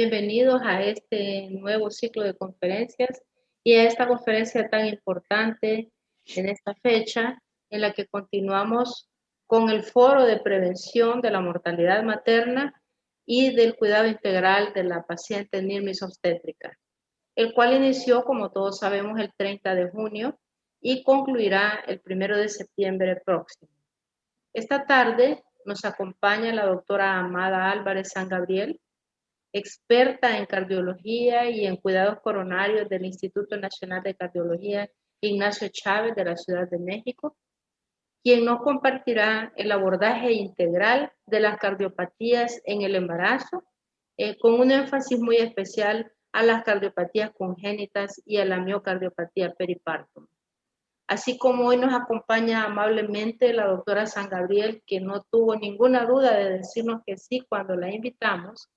bienvenidos a este nuevo ciclo de conferencias y a esta conferencia tan importante en esta fecha en la que continuamos con el foro de prevención de la mortalidad materna y del cuidado integral de la paciente NIRMIS obstétrica, el cual inició, como todos sabemos, el 30 de junio y concluirá el 1 de septiembre próximo. Esta tarde nos acompaña la doctora Amada Álvarez San Gabriel, experta en cardiología y en cuidados coronarios del Instituto Nacional de Cardiología Ignacio Chávez de la Ciudad de México, quien nos compartirá el abordaje integral de las cardiopatías en el embarazo, con un énfasis muy especial a las cardiopatías congénitas y a la miocardiopatía periparto. Así como hoy nos acompaña amablemente la doctora San Gabriel, que no tuvo ninguna duda de decirnos que sí cuando la invitamos,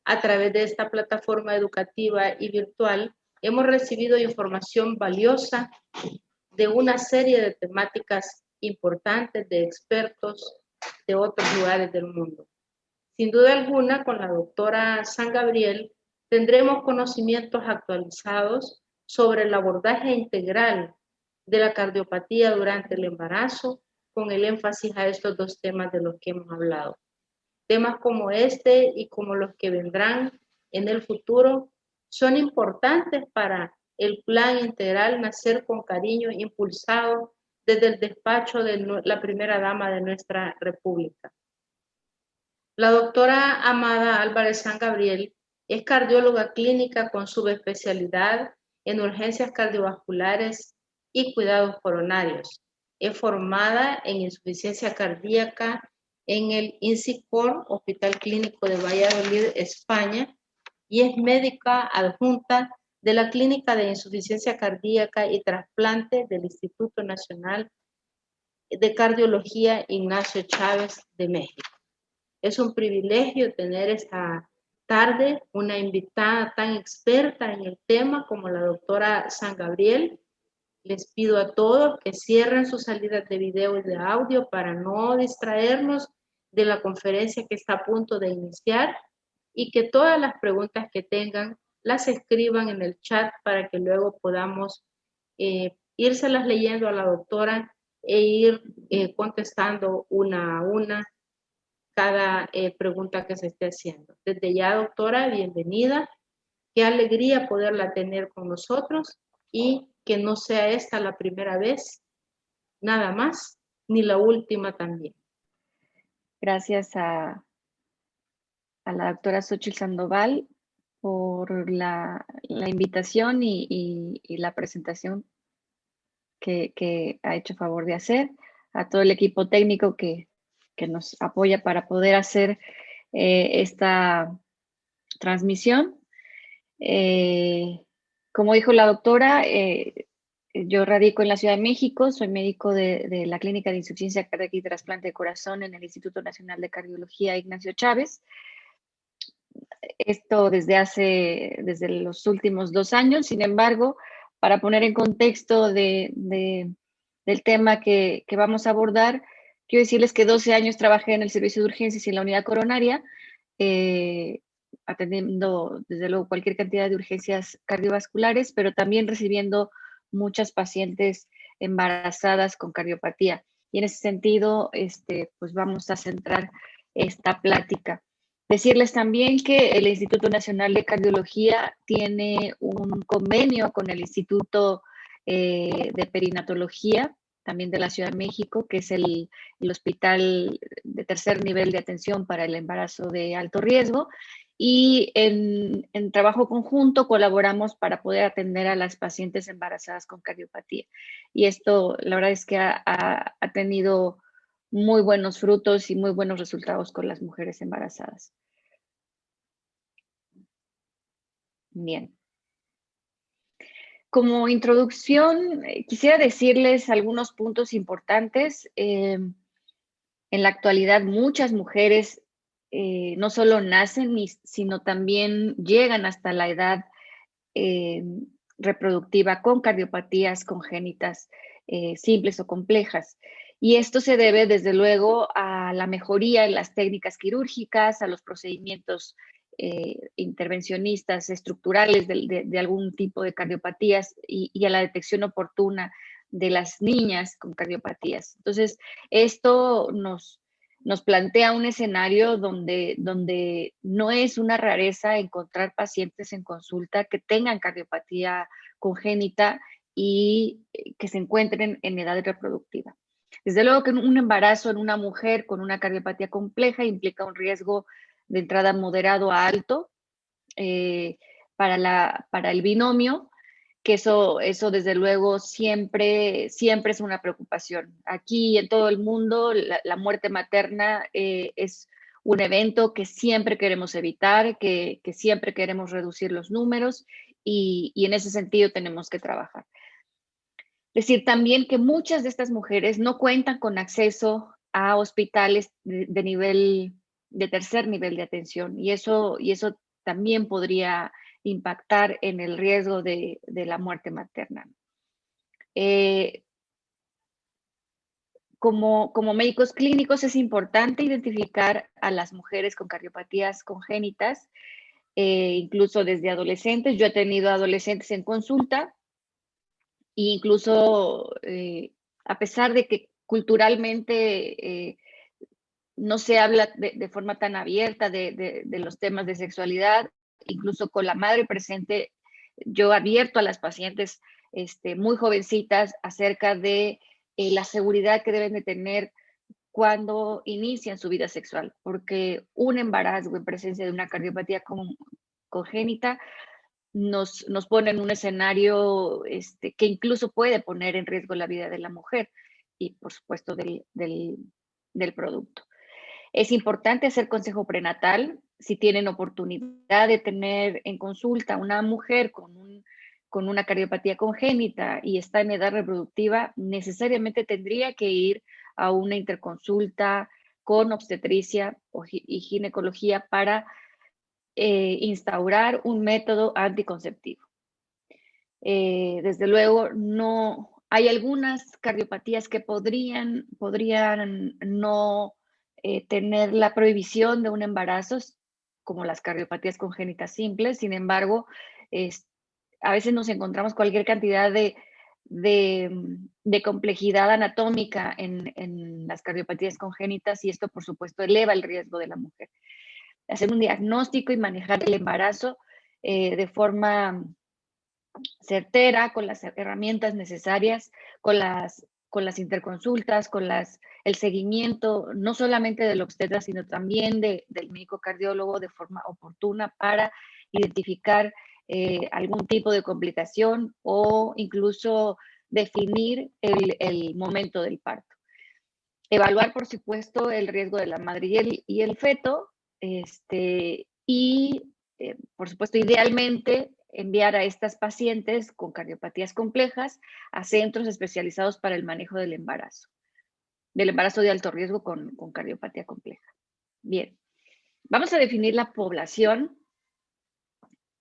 a través de esta plataforma educativa y virtual, hemos recibido información valiosa de una serie de temáticas importantes de expertos de otros lugares del mundo. Sin duda alguna, con la doctora San Gabriel tendremos conocimientos actualizados sobre el abordaje integral de la cardiopatía durante el embarazo, con el énfasis a estos dos temas de los que hemos hablado. Temas como este y como los que vendrán en el futuro son importantes para el plan integral Nacer con Cariño, impulsado desde el despacho de la primera dama de nuestra República. La doctora Amada Álvarez San Gabriel es cardióloga clínica con subespecialidad en urgencias cardiovasculares y cuidados coronarios. Es formada en insuficiencia cardíaca en el INSICOR, Hospital Clínico de Valladolid, España, y es médica adjunta de la Clínica de Insuficiencia Cardíaca y Trasplante del Instituto Nacional de Cardiología Ignacio Chávez de México. Es un privilegio tener esta tarde una invitada tan experta en el tema como la doctora San Gabriel. Les pido a todos que cierren sus salidas de video y de audio para no distraernos de la conferencia que está a punto de iniciar y que todas las preguntas que tengan las escriban en el chat para que luego podamos írselas leyendo a la doctora e ir contestando una a una cada pregunta que se esté haciendo. Desde ya, doctora, bienvenida. Qué alegría poderla tener con nosotros y que no sea esta la primera vez, nada más, ni la última también. Gracias a la doctora Xochitl Sandoval por la invitación y la presentación que ha hecho favor de hacer, a todo el equipo técnico que nos apoya para poder hacer esta transmisión. Como dijo la doctora, yo radico en la Ciudad de México, soy médico de la Clínica de Insuficiencia Cardíaca y Trasplante de Corazón en el Instituto Nacional de Cardiología Ignacio Chávez. Esto desde los últimos 2 años. Sin embargo, para poner en contexto del tema que vamos a abordar, quiero decirles que 12 años trabajé en el servicio de urgencias y en la unidad coronaria, atendiendo desde luego cualquier cantidad de urgencias cardiovasculares, pero también recibiendo muchas pacientes embarazadas con cardiopatía. Y en ese sentido, pues vamos a centrar esta plática. Decirles también que el Instituto Nacional de Cardiología tiene un convenio con el Instituto de Perinatología, también de la Ciudad de México, que es el hospital de tercer nivel de atención para el embarazo de alto riesgo. Y en trabajo conjunto colaboramos para poder atender a las pacientes embarazadas con cardiopatía. Y esto, la verdad es que ha tenido muy buenos frutos y muy buenos resultados con las mujeres embarazadas. Bien. Como introducción, quisiera decirles algunos puntos importantes. En la actualidad, muchas mujeres no solo nacen, sino también llegan hasta la edad reproductiva con cardiopatías congénitas simples o complejas. Y esto se debe, desde luego, a la mejoría en las técnicas quirúrgicas, a los procedimientos intervencionistas estructurales de algún tipo de cardiopatías y a la detección oportuna de las niñas con cardiopatías. Entonces, esto nos plantea un escenario donde no es una rareza encontrar pacientes en consulta que tengan cardiopatía congénita y que se encuentren en edad reproductiva. Desde luego que un embarazo en una mujer con una cardiopatía compleja implica un riesgo de entrada moderado a alto para el binomio, que eso desde luego siempre es una preocupación. Aquí en todo el mundo la muerte materna es un evento que siempre queremos evitar, que siempre queremos reducir los números y en ese sentido tenemos que trabajar. Decir también que muchas de estas mujeres no cuentan con acceso a hospitales de tercer nivel de atención y eso también podría impactar en el riesgo de la muerte materna. Como médicos clínicos es importante identificar a las mujeres con cardiopatías congénitas, incluso desde adolescentes. Yo he tenido adolescentes en consulta e incluso a pesar de que culturalmente no se habla de forma tan abierta de los temas de sexualidad, incluso con la madre presente, yo advierto a las pacientes muy jovencitas acerca de la seguridad que deben de tener cuando inician su vida sexual, porque un embarazo en presencia de una cardiopatía congénita nos pone en un escenario que incluso puede poner en riesgo la vida de la mujer y, por supuesto, del producto. Es importante hacer consejo prenatal. Si tienen oportunidad de tener en consulta una mujer con una cardiopatía congénita y está en edad reproductiva, necesariamente tendría que ir a una interconsulta con obstetricia y ginecología para instaurar un método anticonceptivo. Desde luego, no hay algunas cardiopatías que podrían no tener la prohibición de un embarazo, como las cardiopatías congénitas simples. Sin embargo, a veces nos encontramos cualquier cantidad de complejidad anatómica en las cardiopatías congénitas y esto, por supuesto, eleva el riesgo de la mujer. Hacer un diagnóstico y manejar el embarazo de forma certera, con las herramientas necesarias, con las interconsultas, el seguimiento, no solamente del obstetra, sino también del médico cardiólogo de forma oportuna para identificar algún tipo de complicación o incluso definir el momento del parto. Evaluar, por supuesto, el riesgo de la madre y el feto, por supuesto, idealmente enviar a estas pacientes con cardiopatías complejas a centros especializados para el manejo del embarazo de alto riesgo con cardiopatía compleja. Bien, vamos a definir la población.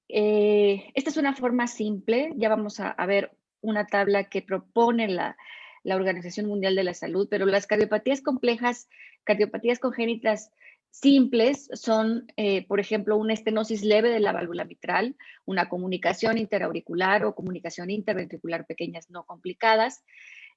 Esta es una forma simple, ya vamos a ver una tabla que propone la Organización Mundial de la Salud, pero las cardiopatías complejas, cardiopatías congénitas simples son, por ejemplo, una estenosis leve de la válvula mitral, una comunicación interauricular o comunicación interventricular pequeñas no complicadas,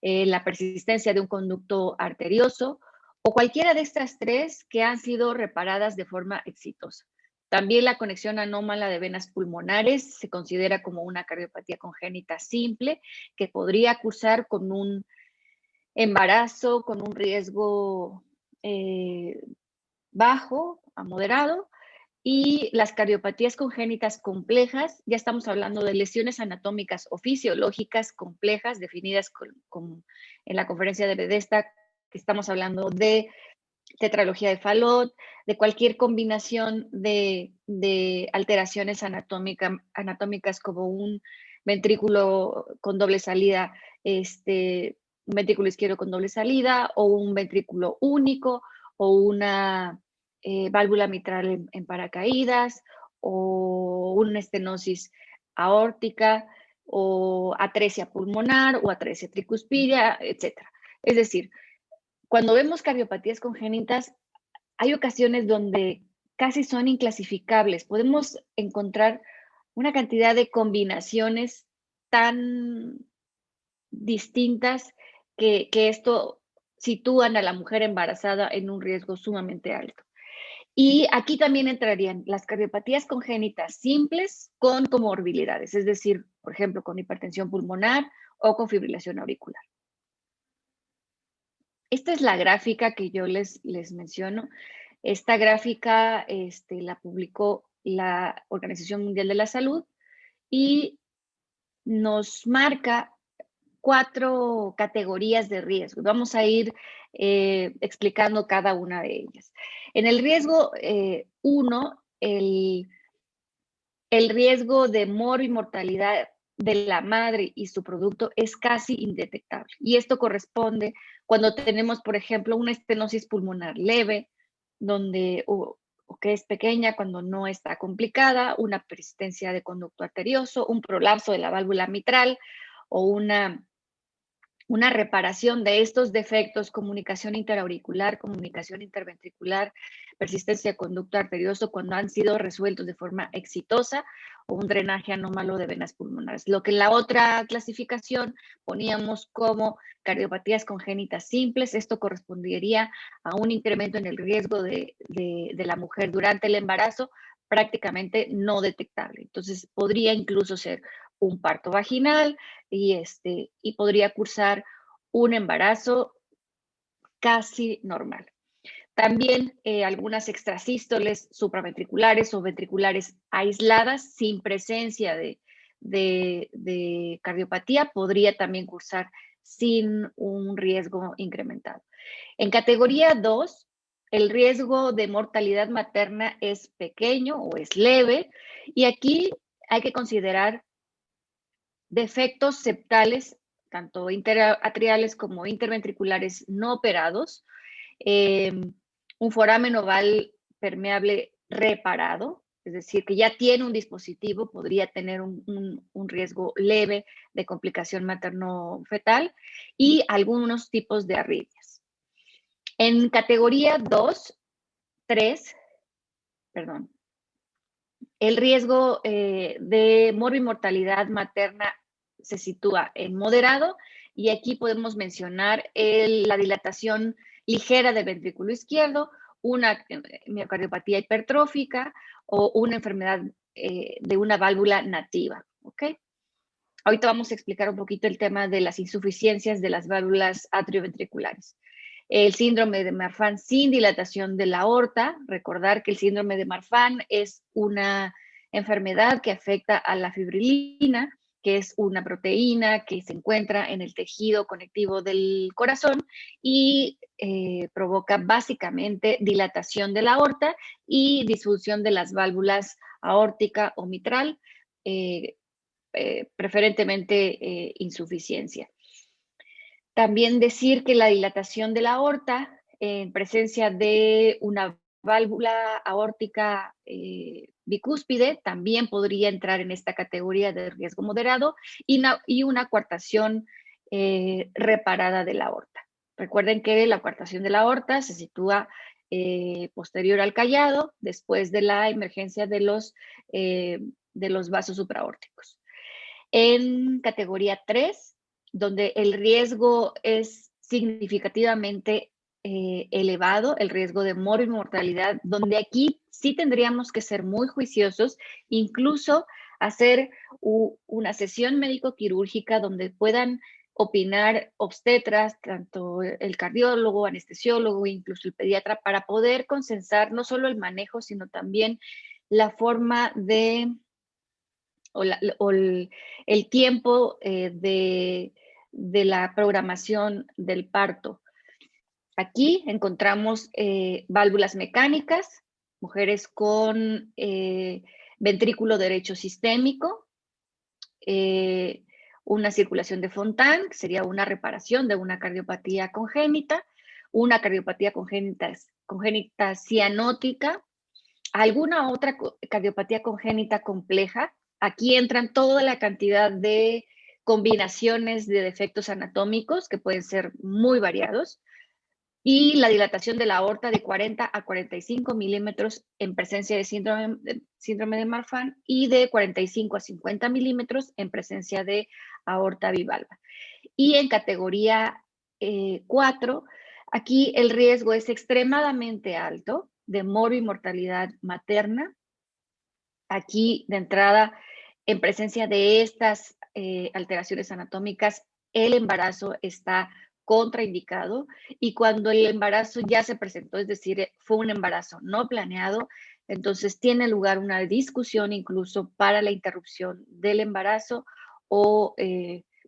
la persistencia de un conducto arterioso o cualquiera de estas tres que han sido reparadas de forma exitosa. También la conexión anómala de venas pulmonares se considera como una cardiopatía congénita simple que podría cursar con un embarazo con un riesgo bajo a moderado. Y las cardiopatías congénitas complejas, ya estamos hablando de lesiones anatómicas o fisiológicas complejas definidas en la conferencia de Bethesda, que estamos hablando de tetralogía de Fallot, de cualquier combinación de alteraciones anatómicas como un ventrículo con doble salida, un ventrículo izquierdo con doble salida o un ventrículo único o una válvula mitral en paracaídas o una estenosis aórtica o atresia pulmonar o atresia tricuspidia, etc. Es decir, cuando vemos cardiopatías congénitas, hay ocasiones donde casi son inclasificables. Podemos encontrar una cantidad de combinaciones tan distintas que esto sitúan a la mujer embarazada en un riesgo sumamente alto. Y aquí también entrarían las cardiopatías congénitas simples con comorbilidades, es decir, por ejemplo, con hipertensión pulmonar o con fibrilación auricular. Esta es la gráfica que yo les menciono. Esta gráfica la publicó la Organización Mundial de la Salud y nos marca 4 categorías de riesgo. Vamos a ir explicando cada una de ellas. En el riesgo 1, el riesgo de mortalidad de la madre y su producto es casi indetectable. Y esto corresponde cuando tenemos, por ejemplo, una estenosis pulmonar leve, donde, o que es pequeña cuando no está complicada, una persistencia de conducto arterioso, un prolapso de la válvula mitral o una reparación de estos defectos, comunicación interauricular, comunicación interventricular, persistencia de conducto arterioso, cuando han sido resueltos de forma exitosa, o un drenaje anómalo de venas pulmonares. Lo que en la otra clasificación poníamos como cardiopatías congénitas simples, esto correspondería a un incremento en el riesgo de la mujer durante el embarazo prácticamente no detectable. Entonces, podría incluso ser un parto vaginal y podría cursar un embarazo casi normal. También algunas extrasístoles supraventriculares o ventriculares aisladas sin presencia de cardiopatía podría también cursar sin un riesgo incrementado. En categoría 2, el riesgo de mortalidad materna es pequeño o es leve y aquí hay que considerar defectos septales, tanto interatriales como interventriculares no operados, un foramen oval permeable reparado, es decir, que ya tiene un dispositivo, podría tener un riesgo leve de complicación materno-fetal y algunos tipos de arritmias. En categoría 2, 3, perdón, el riesgo de morbimortalidad materna se sitúa en moderado y aquí podemos mencionar la dilatación ligera del ventrículo izquierdo, una miocardiopatía hipertrófica o una enfermedad de una válvula nativa, ¿ok? Ahorita vamos a explicar un poquito el tema de las insuficiencias de las válvulas atrioventriculares. El síndrome de Marfan sin dilatación de la aorta. Recordar que el síndrome de Marfan es una enfermedad que afecta a la fibrilina, que es una proteína que se encuentra en el tejido conectivo del corazón y provoca básicamente dilatación de la aorta y disfunción de las válvulas aórtica o mitral, preferentemente insuficiencia. También decir que la dilatación de la aorta en presencia de una válvula aórtica bicúspide también podría entrar en esta categoría de riesgo moderado y una coartación reparada de la aorta. Recuerden que la coartación de la aorta se sitúa posterior al callado, después de la emergencia de los vasos supraórticos. En categoría 3, donde el riesgo es significativamente elevado, el riesgo de mortalidad, donde aquí sí tendríamos que ser muy juiciosos, incluso hacer una sesión médico-quirúrgica donde puedan opinar obstetras, tanto el cardiólogo, anestesiólogo, incluso el pediatra, para poder consensar no solo el manejo, sino también la forma de o el tiempo de la programación del parto. Aquí encontramos válvulas mecánicas, mujeres con ventrículo derecho sistémico, una circulación de Fontan, que sería una reparación de una cardiopatía congénita, una cardiopatía congénita cianótica, alguna otra cardiopatía congénita compleja. Aquí entran toda la cantidad de combinaciones de defectos anatómicos que pueden ser muy variados. y la dilatación de la aorta de 40 a 45 milímetros en presencia de síndrome de Marfan y de 45 a 50 milímetros en presencia de aorta bivalva. Y en categoría 4, aquí el riesgo es extremadamente alto de morbimortalidad materna. Aquí, de entrada, en presencia de estas alteraciones anatómicas, el embarazo está contraindicado y cuando el embarazo ya se presentó, es decir, fue un embarazo no planeado, entonces tiene lugar una discusión incluso para la interrupción del embarazo o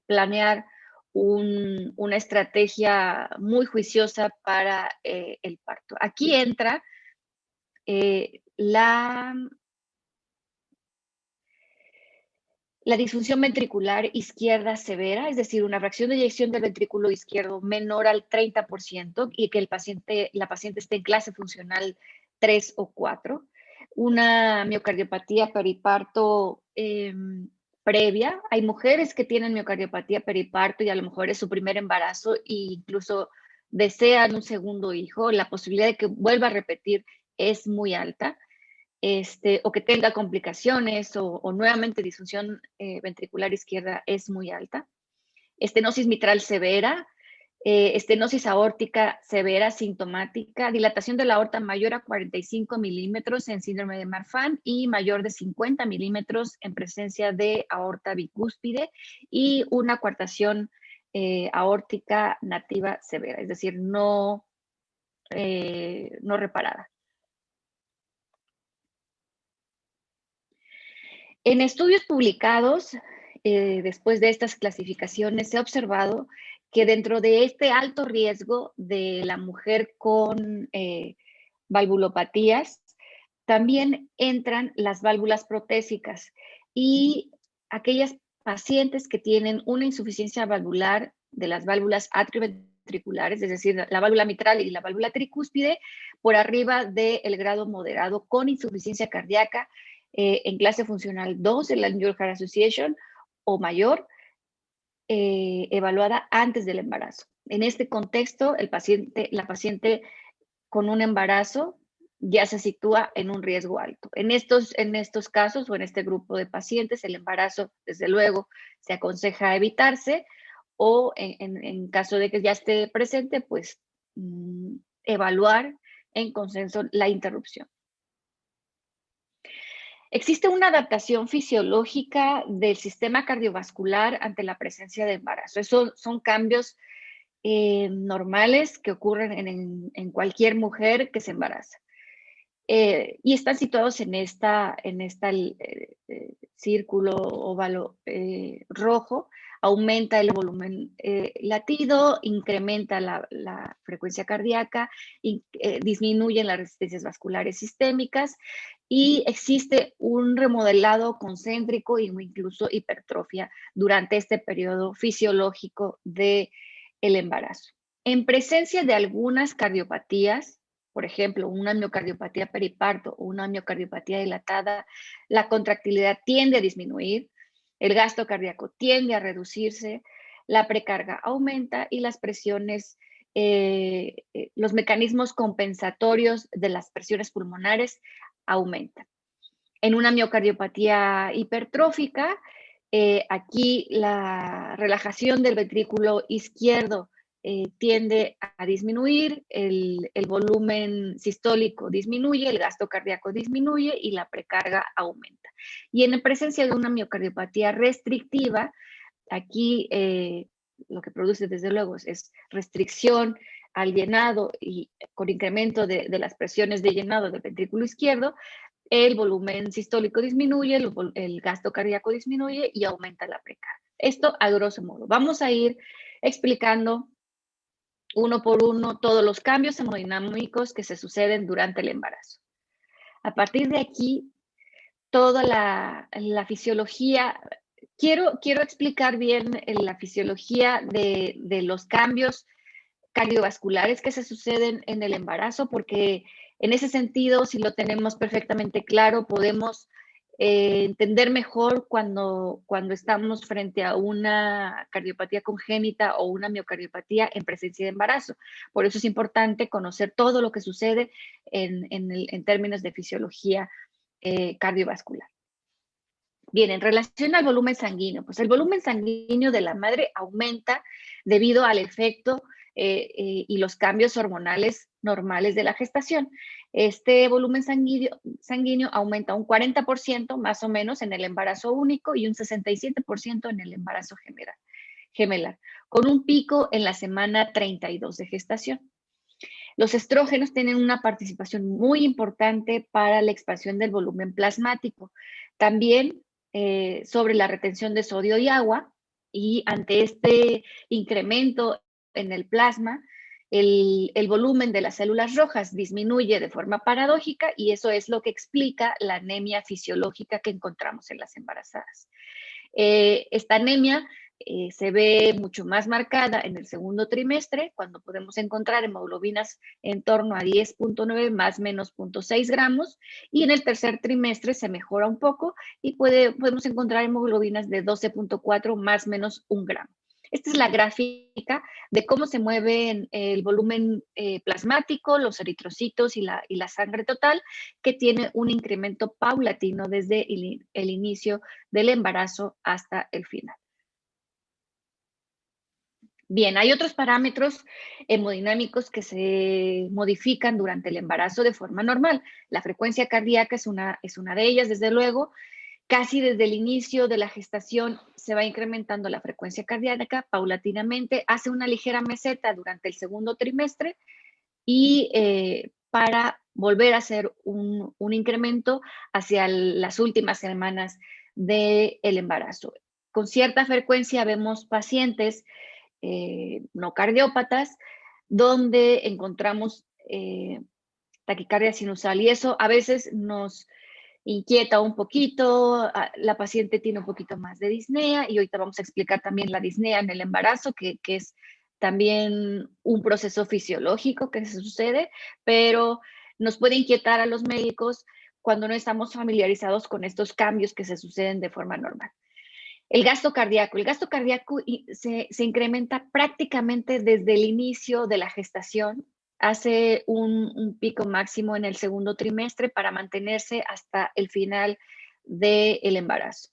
planear una estrategia muy juiciosa para el parto. Aquí entra la disfunción ventricular izquierda severa, es decir, una fracción de eyección del ventrículo izquierdo menor al 30% y que la paciente esté en clase funcional 3 o 4. Una miocardiopatía periparto previa. Hay mujeres que tienen miocardiopatía periparto y a lo mejor es su primer embarazo e incluso desean un segundo hijo. La posibilidad de que vuelva a repetir es muy alta. O que tenga complicaciones o nuevamente disfunción ventricular izquierda es muy alta. Estenosis mitral severa, estenosis aórtica severa sintomática, dilatación de la aorta mayor a 45 milímetros en síndrome de Marfan y mayor de 50 milímetros en presencia de aorta bicúspide y una coartación aórtica nativa severa, es decir, no reparada. En estudios publicados, después de estas clasificaciones, se ha observado que dentro de este alto riesgo de la mujer con valvulopatías, también entran las válvulas protésicas y aquellas pacientes que tienen una insuficiencia valvular de las válvulas atrioventriculares, es decir, la válvula mitral y la válvula tricúspide, por arriba del grado moderado con insuficiencia cardíaca, en clase funcional 2 de la New York Heart Association o mayor, evaluada antes del embarazo. En este contexto, la paciente con un embarazo ya se sitúa en un riesgo alto. En estos casos o en este grupo de pacientes, el embarazo, desde luego, se aconseja evitarse o en caso de que ya esté presente, pues evaluar en consenso la interrupción. Existe una adaptación fisiológica del sistema cardiovascular ante la presencia de embarazo. Esos son cambios normales que ocurren en cualquier mujer que se embaraza. Y están situados en esta círculo óvalo rojo. Aumenta el volumen latido, incrementa la frecuencia cardíaca, disminuyen las resistencias vasculares sistémicas y existe un remodelado concéntrico e incluso hipertrofia durante este periodo fisiológico del embarazo. En presencia de algunas cardiopatías, por ejemplo, una miocardiopatía periparto o una miocardiopatía dilatada, la contractilidad tiende a disminuir, el gasto cardíaco tiende a reducirse, la precarga aumenta y las presiones, los mecanismos compensatorios de las presiones pulmonares aumentan. En una miocardiopatía hipertrófica, aquí la relajación del ventrículo izquierdo tiende a disminuir, el volumen sistólico disminuye, el gasto cardíaco disminuye y la precarga aumenta. Y en presencia de una miocardiopatía restrictiva, aquí lo que produce desde luego es restricción al llenado y con incremento de las presiones de llenado del ventrículo izquierdo, el volumen sistólico disminuye, el gasto cardíaco disminuye y aumenta la precarga. Esto a grosso modo. Vamos a ir explicando uno por uno todos los cambios hemodinámicos que se suceden durante el embarazo. A partir de aquí, toda la fisiología, quiero explicar bien la fisiología de los cambios cardiovasculares que se suceden en el embarazo, porque en ese sentido, si lo tenemos perfectamente claro, podemos entender mejor cuando estamos frente a una cardiopatía congénita o una miocardiopatía en presencia de embarazo. Por eso es importante conocer todo lo que sucede en términos de fisiología cardiovascular. Bien, en relación al volumen sanguíneo, pues el volumen sanguíneo de la madre aumenta debido al efecto y los cambios hormonales normales de la gestación. Este volumen sanguíneo aumenta un 40% más o menos en el embarazo único y un 67% en el embarazo gemelar, con un pico en la semana 32 de gestación. Los estrógenos tienen una participación muy importante para la expansión del volumen plasmático. También sobre la retención de sodio y agua, y ante este incremento en el plasma, el volumen de las células rojas disminuye de forma paradójica y eso es lo que explica la anemia fisiológica que encontramos en las embarazadas. Esta anemia se ve mucho más marcada en el segundo trimestre, cuando podemos encontrar hemoglobinas en torno a 10.9 más menos 0.6 gramos, y en el tercer trimestre se mejora un poco y podemos encontrar hemoglobinas de 12.4 más menos 1 gramo. Esta es la gráfica de cómo se mueve el volumen plasmático, los eritrocitos y la sangre total, que tiene un incremento paulatino desde el inicio del embarazo hasta el final. Bien, hay otros parámetros hemodinámicos que se modifican durante el embarazo de forma normal. La frecuencia cardíaca es una de ellas, desde luego. Casi desde el inicio de la gestación se va incrementando la frecuencia cardíaca paulatinamente, hace una ligera meseta durante el segundo trimestre y para volver a hacer un incremento hacia las últimas semanas del embarazo. Con cierta frecuencia vemos pacientes no cardiópatas donde encontramos taquicardia sinusal y eso a veces nos inquieta un poquito, la paciente tiene un poquito más de disnea y ahorita vamos a explicar también la disnea en el embarazo, que es también un proceso fisiológico que se sucede, pero nos puede inquietar a los médicos cuando no estamos familiarizados con estos cambios que se suceden de forma normal. El gasto cardíaco se incrementa prácticamente desde el inicio de la gestación, hace un pico máximo en el segundo trimestre para mantenerse hasta el final del embarazo.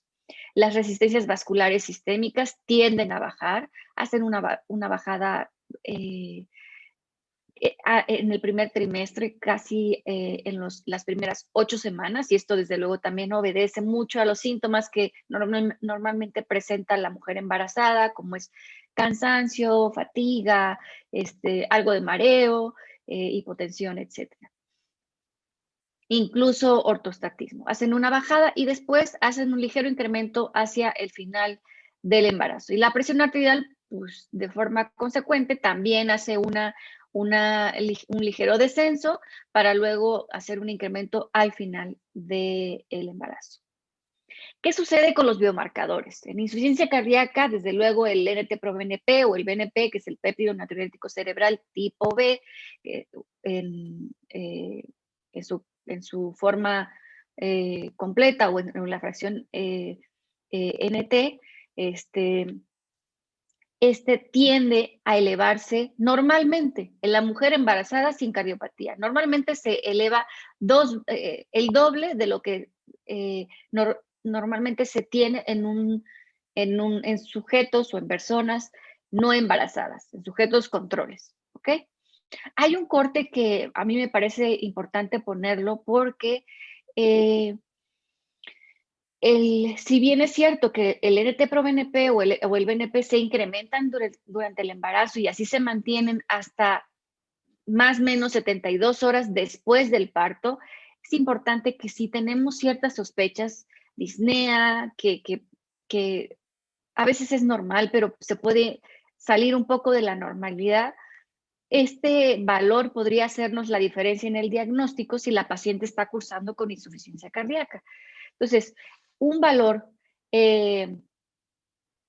Las resistencias vasculares sistémicas tienden a bajar, hacen una bajada en el primer trimestre, casi en las primeras 8 semanas, y esto desde luego también obedece mucho a los síntomas que normalmente presenta la mujer embarazada, como es cansancio, fatiga, algo de mareo, hipotensión, etc. Incluso ortostatismo. Hacen una bajada y después hacen un ligero incremento hacia el final del embarazo. Y la presión arterial, pues de forma consecuente, también hace un ligero descenso para luego hacer un incremento al final del embarazo. ¿Qué sucede con los biomarcadores? En insuficiencia cardíaca, desde luego el NT-proBNP o el BNP, que es el péptido natriurético cerebral tipo B, en su forma completa o en la fracción NT, tiende a elevarse normalmente en la mujer embarazada sin cardiopatía. Normalmente se eleva el doble de lo que normalmente se tiene en sujetos o en personas no embarazadas, en sujetos controles, ¿ok? Hay un corte que a mí me parece importante ponerlo porque si bien es cierto que el NT-proBNP o el BNP se incrementan durante el embarazo y así se mantienen hasta más o menos 72 horas después del parto, es importante que si tenemos ciertas sospechas, disnea, que a veces es normal, pero se puede salir un poco de la normalidad, este valor podría hacernos la diferencia en el diagnóstico si la paciente está cursando con insuficiencia cardíaca. Entonces, un valor en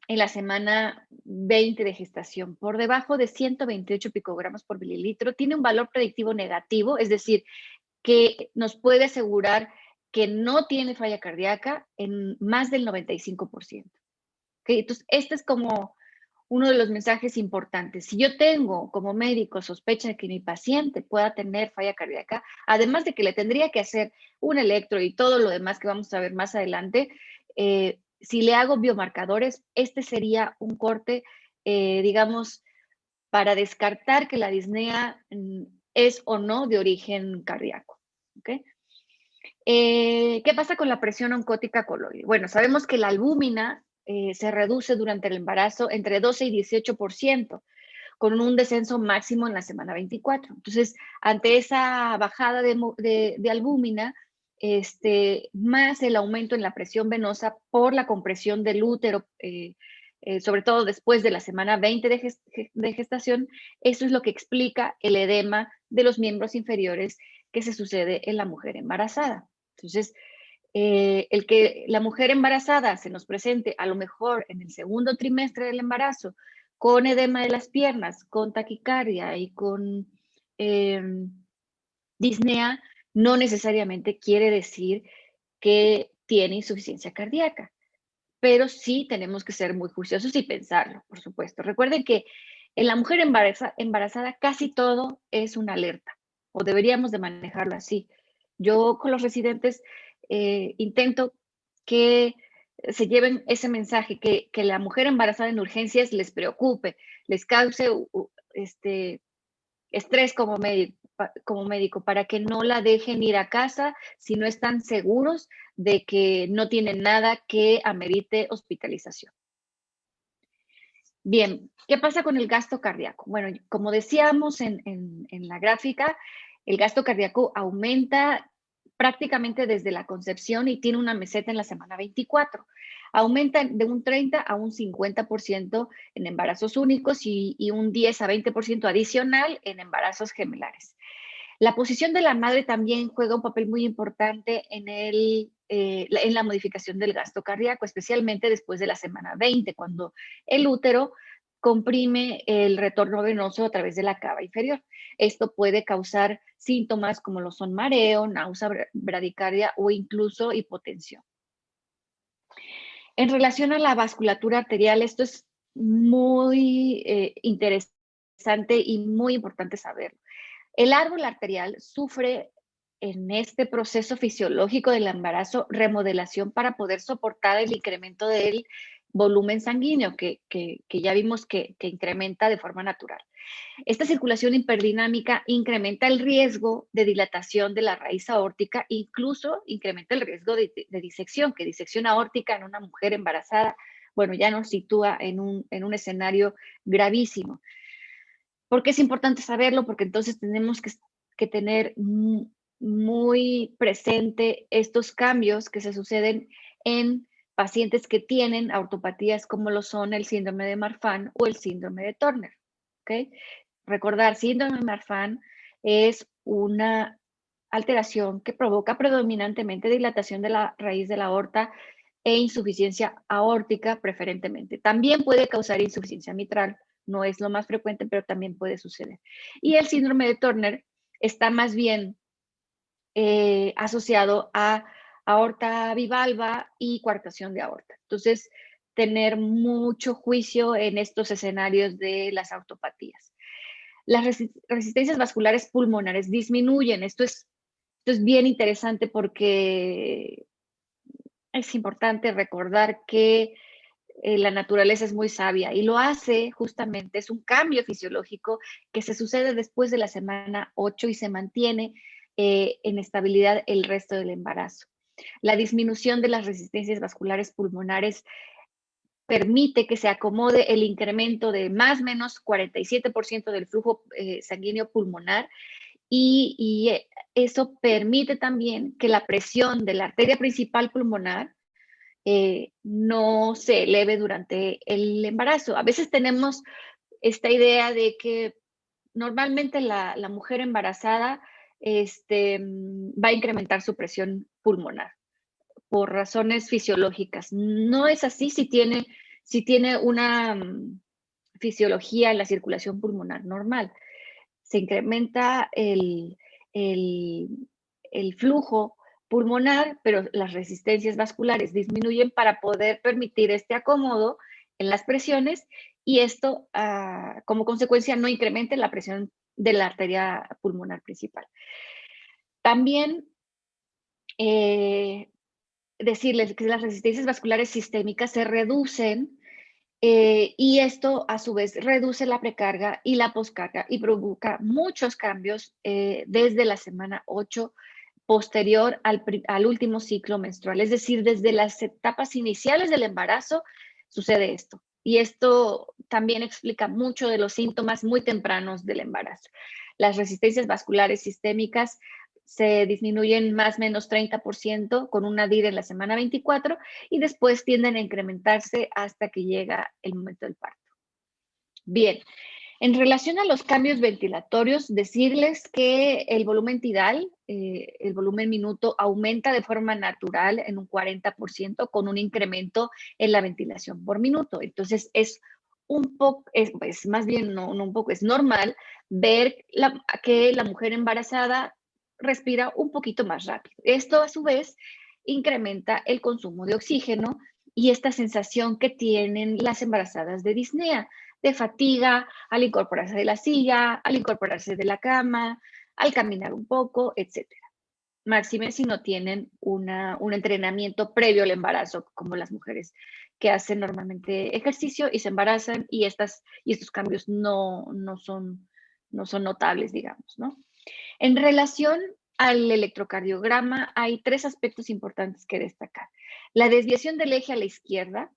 la semana 20 de gestación por debajo de 128 picogramos por mililitro tiene un valor predictivo negativo, es decir, que nos puede asegurar que no tiene falla cardíaca en más del 95%. ¿Okay? Entonces, este es como uno de los mensajes importantes. Si yo tengo como médico sospecha de que mi paciente pueda tener falla cardíaca, además de que le tendría que hacer un electro y todo lo demás que vamos a ver más adelante, si le hago biomarcadores, este sería un corte, digamos, para descartar que la disnea es o no de origen cardíaco. ¿Okay? ¿Qué pasa con la presión oncótica coloide? Bueno, sabemos que la albúmina se reduce durante el embarazo entre 12 y 18%, con un descenso máximo en la semana 24. Entonces, ante esa bajada de albúmina, más el aumento en la presión venosa por la compresión del útero, sobre todo después de la semana 20 de gestación, eso es lo que explica el edema de los miembros inferiores que se sucede en la mujer embarazada. Entonces, el que la mujer embarazada se nos presente a lo mejor en el segundo trimestre del embarazo con edema de las piernas, con taquicardia y con disnea, no necesariamente quiere decir que tiene insuficiencia cardíaca, pero sí tenemos que ser muy juiciosos y pensarlo, por supuesto. Recuerden que en la mujer embarazada casi todo es una alerta, o deberíamos de manejarlo así. Yo con los residentes intento que se lleven ese mensaje, que la mujer embarazada en urgencias les preocupe, les cause estrés como médico, para que no la dejen ir a casa si no están seguros de que no tienen nada que amerite hospitalización. Bien, ¿qué pasa con el gasto cardíaco? Bueno, como decíamos en la gráfica, el gasto cardíaco aumenta prácticamente desde la concepción y tiene una meseta en la semana 24. Aumenta de un 30 a un 50% en embarazos únicos y un 10 a 20% adicional en embarazos gemelares. La posición de la madre también juega un papel muy importante en la modificación del gasto cardíaco, especialmente después de la semana 20, cuando el útero comprime el retorno venoso a través de la cava inferior. Esto puede causar síntomas como lo son mareo, náusea, bradicardia o incluso hipotensión. En relación a la vasculatura arterial, esto es muy interesante y muy importante saberlo. El árbol arterial sufre en este proceso fisiológico del embarazo remodelación para poder soportar el incremento del volumen sanguíneo que ya vimos que incrementa de forma natural. Esta circulación hiperdinámica incrementa el riesgo de dilatación de la raíz aórtica, incluso incrementa el riesgo de disección, que disección aórtica en una mujer embarazada, bueno, ya nos sitúa en un escenario gravísimo. ¿Por qué es importante saberlo? Porque entonces tenemos que tener muy presente estos cambios que se suceden en pacientes que tienen ortopatías como lo son el síndrome de Marfan o el síndrome de Turner. ¿Okay? Recordar, síndrome de Marfan es una alteración que provoca predominantemente dilatación de la raíz de la aorta e insuficiencia aórtica preferentemente. También puede causar insuficiencia mitral, no es lo más frecuente, pero también puede suceder. Y el síndrome de Turner está más bien asociado a aorta bivalva y coartación de aorta. Entonces, tener mucho juicio en estos escenarios de las ortopatías. Las resistencias vasculares pulmonares disminuyen. Esto es bien interesante porque es importante recordar que la naturaleza es muy sabia y lo hace justamente, es un cambio fisiológico que se sucede después de la semana 8 y se mantiene en estabilidad el resto del embarazo. La disminución de las resistencias vasculares pulmonares permite que se acomode el incremento de más o menos 47% del flujo sanguíneo pulmonar y eso permite también que la presión de la arteria principal pulmonar no se eleve durante el embarazo. A veces tenemos esta idea de que normalmente la mujer embarazada va a incrementar su presión pulmonar por razones fisiológicas. No es así si tiene una fisiología en la circulación pulmonar normal. Se incrementa el flujo pulmonar, pero las resistencias vasculares disminuyen para poder permitir este acomodo en las presiones y esto, como consecuencia, no incremente la presión de la arteria pulmonar principal. También decirles que las resistencias vasculares sistémicas se reducen y esto a su vez reduce la precarga y la poscarga y provoca muchos cambios desde la semana 8 posterior al último ciclo menstrual. Es decir, desde las etapas iniciales del embarazo sucede esto. Y esto también explica mucho de los síntomas muy tempranos del embarazo. Las resistencias vasculares sistémicas se disminuyen más o menos 30% con una DIR en la semana 24 y después tienden a incrementarse hasta que llega el momento del parto. Bien, en relación a los cambios ventilatorios, decirles que el volumen tidal, el volumen minuto, aumenta de forma natural en un 40% con un incremento en la ventilación por minuto. Entonces, es un poco, es más bien, no un poco, es normal ver que la mujer embarazada respira un poquito más rápido. Esto, a su vez, incrementa el consumo de oxígeno y esta sensación que tienen las embarazadas de disnea, de fatiga al incorporarse de la silla, al incorporarse de la cama, al caminar un poco, etc. Máxime si no tienen un entrenamiento previo al embarazo, como las mujeres que hacen normalmente ejercicio y se embarazan y estos cambios no son notables, digamos, ¿no? En relación al electrocardiograma, hay 3 aspectos importantes que destacar. La desviación del eje a la izquierda,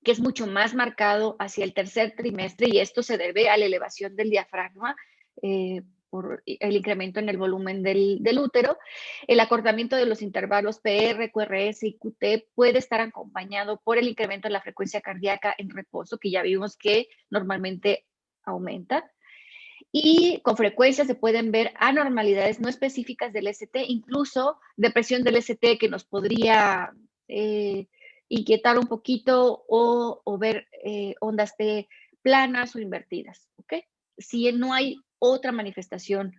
que es mucho más marcado hacia el tercer trimestre, y esto se debe a la elevación del diafragma por el incremento en el volumen del útero. El acortamiento de los intervalos PR, QRS y QT puede estar acompañado por el incremento en la frecuencia cardíaca en reposo, que ya vimos que normalmente aumenta. Y con frecuencia se pueden ver anormalidades no específicas del ST, incluso depresión del ST que nos podría inquietar un poquito o ver ondas T planas o invertidas. ¿Okay? Si no hay otra manifestación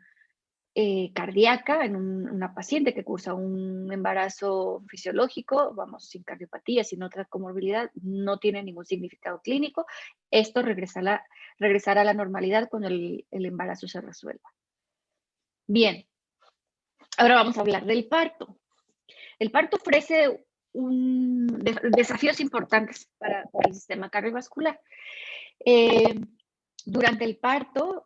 cardíaca en una paciente que cursa un embarazo fisiológico, vamos, sin cardiopatía, sin otra comorbilidad, no tiene ningún significado clínico, esto regresará a la normalidad cuando el embarazo se resuelva. Bien, ahora vamos a hablar del parto. El parto ofrece desafíos importantes para el sistema cardiovascular. Durante el parto,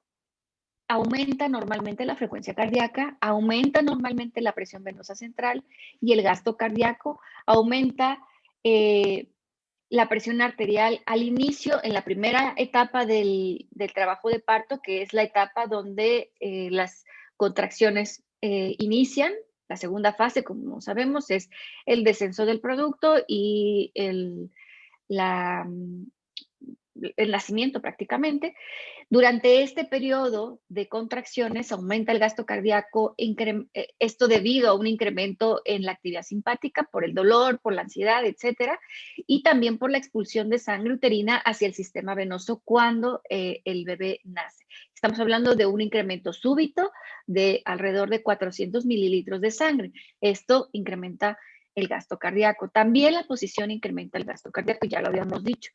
aumenta normalmente la frecuencia cardíaca, aumenta normalmente la presión venosa central y el gasto cardíaco, aumenta la presión arterial al inicio, en la primera etapa del trabajo de parto, que es la etapa donde las contracciones inician. La segunda fase, como sabemos, es el descenso del producto y el nacimiento prácticamente. Durante este periodo de contracciones aumenta el gasto cardíaco, esto debido a un incremento en la actividad simpática por el dolor, por la ansiedad, etcétera, y también por la expulsión de sangre uterina hacia el sistema venoso cuando el bebé nace. Estamos hablando de un incremento súbito de alrededor de 400 mililitros de sangre. Esto incrementa el gasto cardíaco. También la posición incrementa el gasto cardíaco, ya lo habíamos dicho.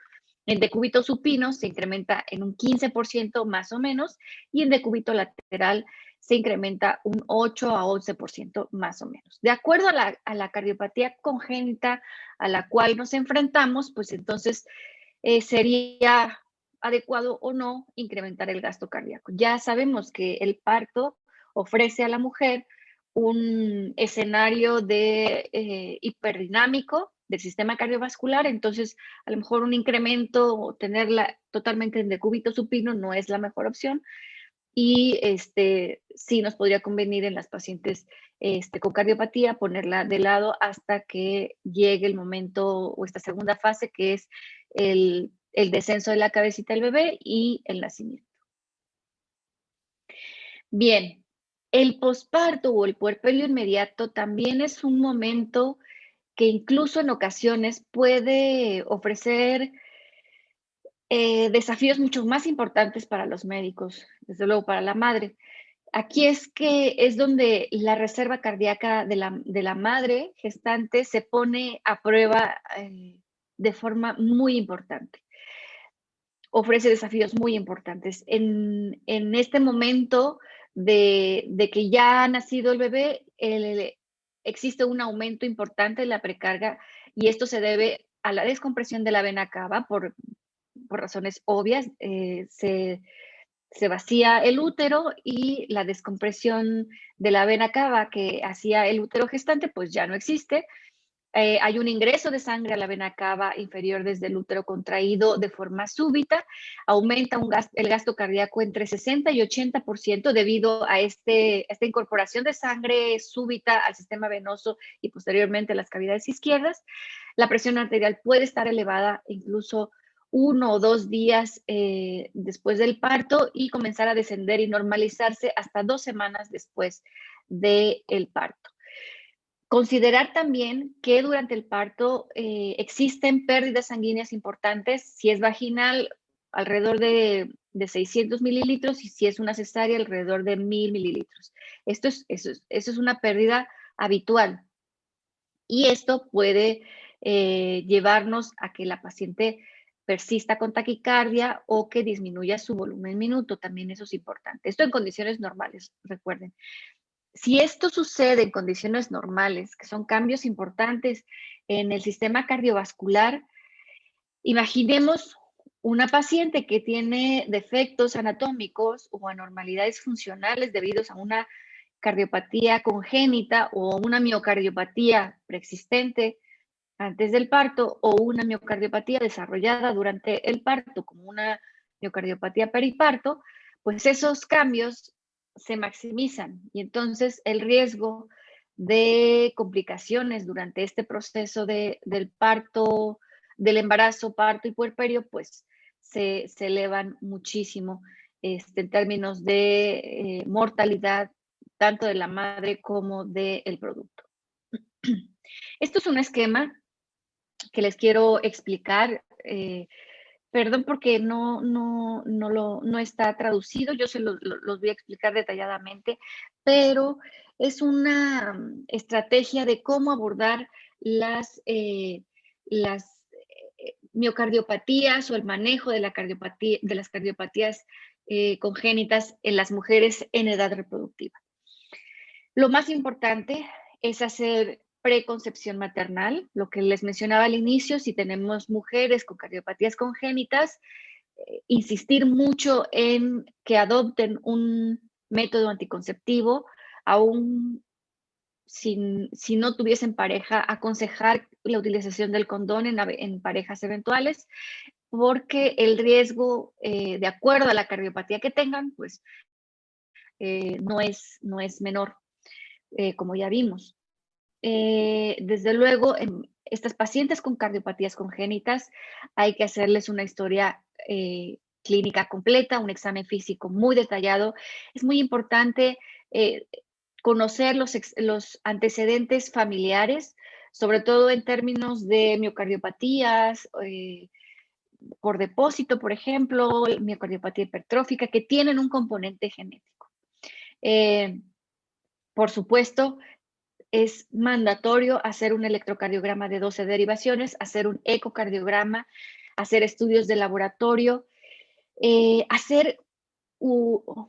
En decúbito supino se incrementa en un 15% más o menos y en decúbito lateral se incrementa un 8 a 11% más o menos. De acuerdo a la cardiopatía congénita a la cual nos enfrentamos, pues entonces sería adecuado o no incrementar el gasto cardíaco. Ya sabemos que el parto ofrece a la mujer un escenario de hiperdinámico del sistema cardiovascular, entonces a lo mejor un incremento o tenerla totalmente en decúbito supino no es la mejor opción y sí nos podría convenir en las pacientes con cardiopatía ponerla de lado hasta que llegue el momento o esta segunda fase que es el descenso de la cabecita del bebé y el nacimiento. Bien, el posparto o el puerperio inmediato también es un momento que incluso en ocasiones puede ofrecer desafíos mucho más importantes para los médicos, desde luego para la madre. Aquí es que es donde la reserva cardíaca de la madre gestante se pone a prueba de forma muy importante. Ofrece desafíos muy importantes. En este momento de que ya ha nacido el bebé, existe un aumento importante de la precarga y esto se debe a la descompresión de la vena cava por razones obvias. Se vacía el útero y la descompresión de la vena cava que hacía el útero gestante pues ya no existe. Hay un ingreso de sangre a la vena cava inferior desde el útero contraído de forma súbita, aumenta el gasto cardíaco entre 60 y 80% debido a esta incorporación de sangre súbita al sistema venoso y posteriormente a las cavidades izquierdas. La presión arterial puede estar elevada incluso 1 o 2 días después del parto y comenzar a descender y normalizarse hasta 2 semanas después del parto. Considerar también que durante el parto existen pérdidas sanguíneas importantes, si es vaginal, alrededor de 600 mililitros y si es una cesárea, alrededor de 1000 mililitros. Eso es una pérdida habitual y esto puede llevarnos a que la paciente persista con taquicardia o que disminuya su volumen minuto. También eso es importante. Esto en condiciones normales, recuerden. Si esto sucede en condiciones normales, que son cambios importantes en el sistema cardiovascular, imaginemos una paciente que tiene defectos anatómicos o anormalidades funcionales debidos a una cardiopatía congénita o una miocardiopatía preexistente antes del parto o una miocardiopatía desarrollada durante el parto como una miocardiopatía periparto, pues esos cambios se maximizan y entonces el riesgo de complicaciones durante este proceso del parto, del embarazo, parto y puerperio, pues se elevan muchísimo en términos de mortalidad tanto de la madre como del producto. Esto es un esquema que les quiero explicar. Perdón porque no está traducido, yo se los voy a explicar detalladamente, pero es una estrategia de cómo abordar las miocardiopatías o el manejo de, de las cardiopatías congénitas en las mujeres en edad reproductiva. Lo más importante es hacer preconcepción maternal, lo que les mencionaba al inicio, si tenemos mujeres con cardiopatías congénitas, insistir mucho en que adopten un método anticonceptivo, aún si no tuviesen pareja, aconsejar la utilización del condón en parejas eventuales, porque el riesgo, de acuerdo a la cardiopatía que tengan, pues no es menor, como ya vimos. Desde luego, en estas pacientes con cardiopatías congénitas hay que hacerles una historia clínica completa, un examen físico muy detallado. Es muy importante conocer los antecedentes familiares, sobre todo en términos de miocardiopatías, por depósito, por ejemplo, miocardiopatía hipertrófica, que tienen un componente genético. Por supuesto, es mandatorio hacer un electrocardiograma de 12 derivaciones, hacer un ecocardiograma, hacer estudios de laboratorio,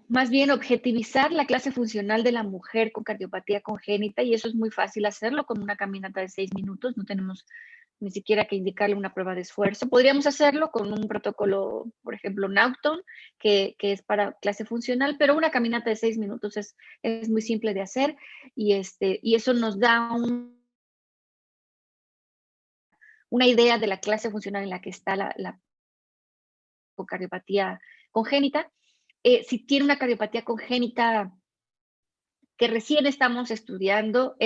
más bien objetivizar la clase funcional de la mujer con cardiopatía congénita, y eso es muy fácil hacerlo con una caminata de 6 minutos, no tenemos ni siquiera que indicarle una prueba de esfuerzo. Podríamos hacerlo con un protocolo, por ejemplo, Naughton, que es para clase funcional, pero una caminata de 6 minutos es muy simple de hacer y eso nos da una idea de la clase funcional en la que está la cardiopatía congénita. Si tiene una cardiopatía congénita que recién estamos estudiando,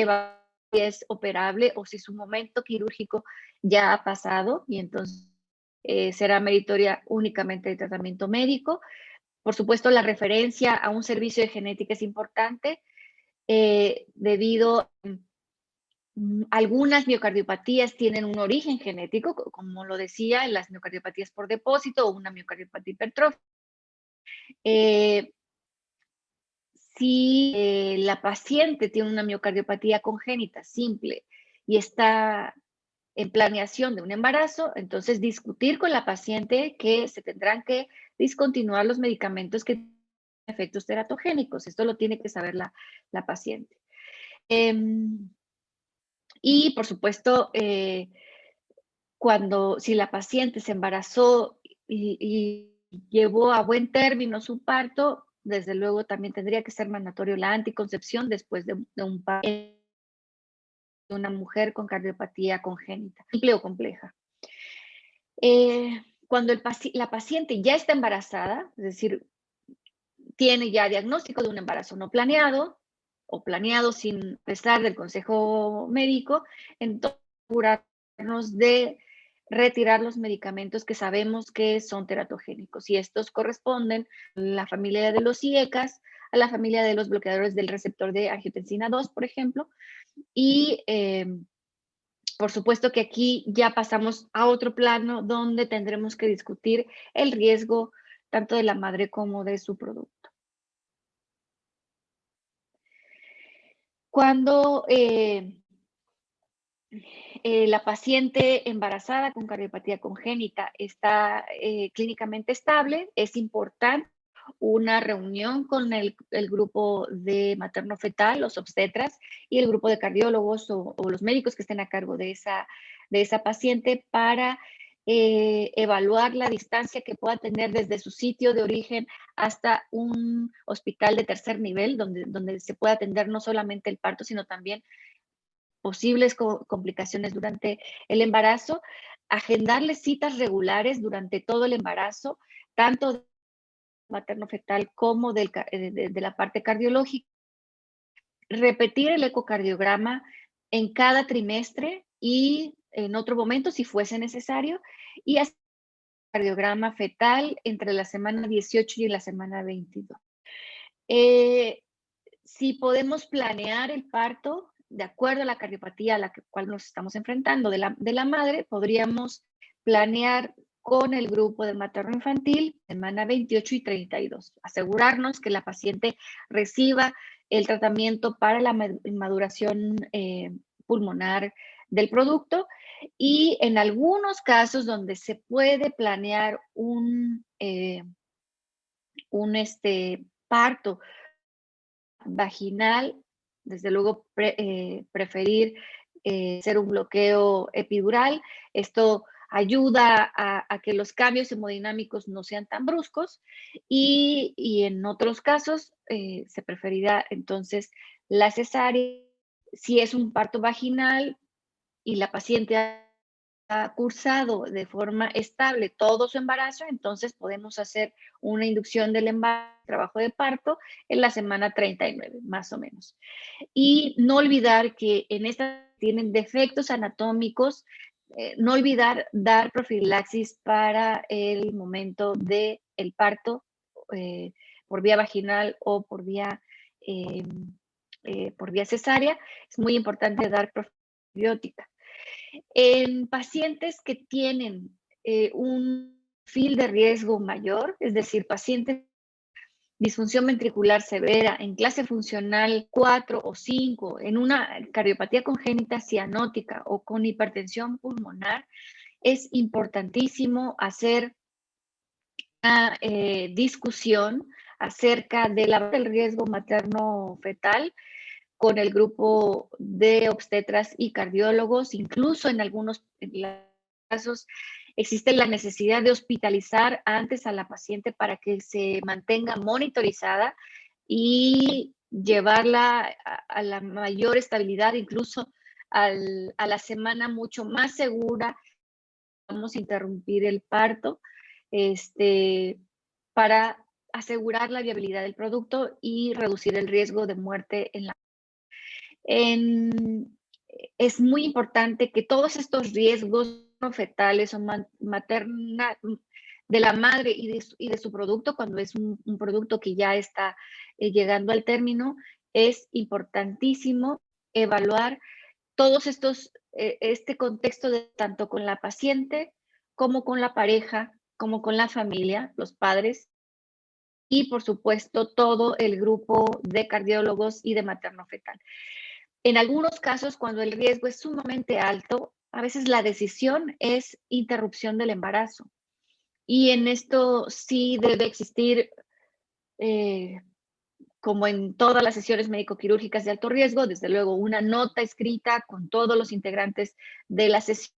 es operable o si su momento quirúrgico ya ha pasado y entonces será meritoria únicamente de tratamiento médico. Por supuesto, la referencia a un servicio de genética es importante debido a algunas miocardiopatías tienen un origen genético, como lo decía, en las miocardiopatías por depósito o una miocardiopatía hipertrófica. Si la paciente tiene una miocardiopatía congénita simple y está en planeación de un embarazo, entonces discutir con la paciente que se tendrán que discontinuar los medicamentos que tienen efectos teratogénicos. Esto lo tiene que saber la paciente. Y por supuesto, si la paciente se embarazó y llevó a buen término su parto, desde luego también tendría que ser mandatorio la anticoncepción después de un parto de una mujer con cardiopatía congénita, simple o compleja. Cuando la paciente ya está embarazada, es decir, tiene ya diagnóstico de un embarazo no planeado o planeado sin pesar del consejo médico, entonces asegurarnos de retirar los medicamentos que sabemos que son teratogénicos. Y estos corresponden a la familia de los IECAS, a la familia de los bloqueadores del receptor de angiotensina 2, por ejemplo. Y por supuesto que aquí ya pasamos a otro plano donde tendremos que discutir el riesgo tanto de la madre como de su producto. Cuando la paciente embarazada con cardiopatía congénita está clínicamente estable, es importante una reunión con el grupo de materno-fetal, los obstetras, y el grupo de cardiólogos o los médicos que estén a cargo de esa paciente para evaluar la distancia que pueda tener desde su sitio de origen hasta un hospital de tercer nivel, donde se pueda atender no solamente el parto, sino también posibles complicaciones durante el embarazo, agendarle citas regulares durante todo el embarazo, tanto materno-fetal como de la parte cardiológica, repetir el ecocardiograma en cada trimestre y en otro momento, si fuese necesario, y hacer el cardiograma fetal entre la semana 18 y la semana 22. Si podemos planear el parto de acuerdo a la cardiopatía a la cual nos estamos enfrentando de la madre, podríamos planear con el grupo de materno-infantil semana 28 y 32. Asegurarnos que la paciente reciba el tratamiento para la maduración pulmonar del producto, y en algunos casos donde se puede planear un parto vaginal, desde luego preferir hacer un bloqueo epidural. Esto ayuda a que los cambios hemodinámicos no sean tan bruscos, y en otros casos se preferirá entonces la cesárea. Si es un parto vaginal y la paciente ha cursado de forma estable todo su embarazo, entonces podemos hacer una inducción del embarazo, trabajo de parto, en la semana 39, más o menos. Y no olvidar que en esta tienen defectos anatómicos, no olvidar dar profilaxis para el momento del parto por vía vaginal o por vía cesárea. Es muy importante dar profiláctica. En pacientes que tienen un perfil de riesgo mayor, es decir, pacientes disfunción ventricular severa, en clase funcional 4 o 5, en una cardiopatía congénita cianótica o con hipertensión pulmonar, es importantísimo hacer una discusión acerca del riesgo materno-fetal con el grupo de obstetras y cardiólogos. Incluso en algunos casos existe la necesidad de hospitalizar antes a la paciente para que se mantenga monitorizada y llevarla a la mayor estabilidad, incluso a la semana mucho más segura. Vamos a interrumpir el parto para asegurar la viabilidad del producto y reducir el riesgo de muerte en la es muy importante que todos estos riesgos fetales o materna de la madre y de su producto, cuando es un producto que ya está llegando al término, es importantísimo evaluar todos estos, este contexto tanto con la paciente como con la pareja, como con la familia, los padres, y, por supuesto, todo el grupo de cardiólogos y de materno-fetal. En algunos casos, cuando el riesgo es sumamente alto, a veces la decisión es interrupción del embarazo. Y en esto sí debe existir, como en todas las sesiones médico-quirúrgicas de alto riesgo, desde luego una nota escrita con todos los integrantes de la sesión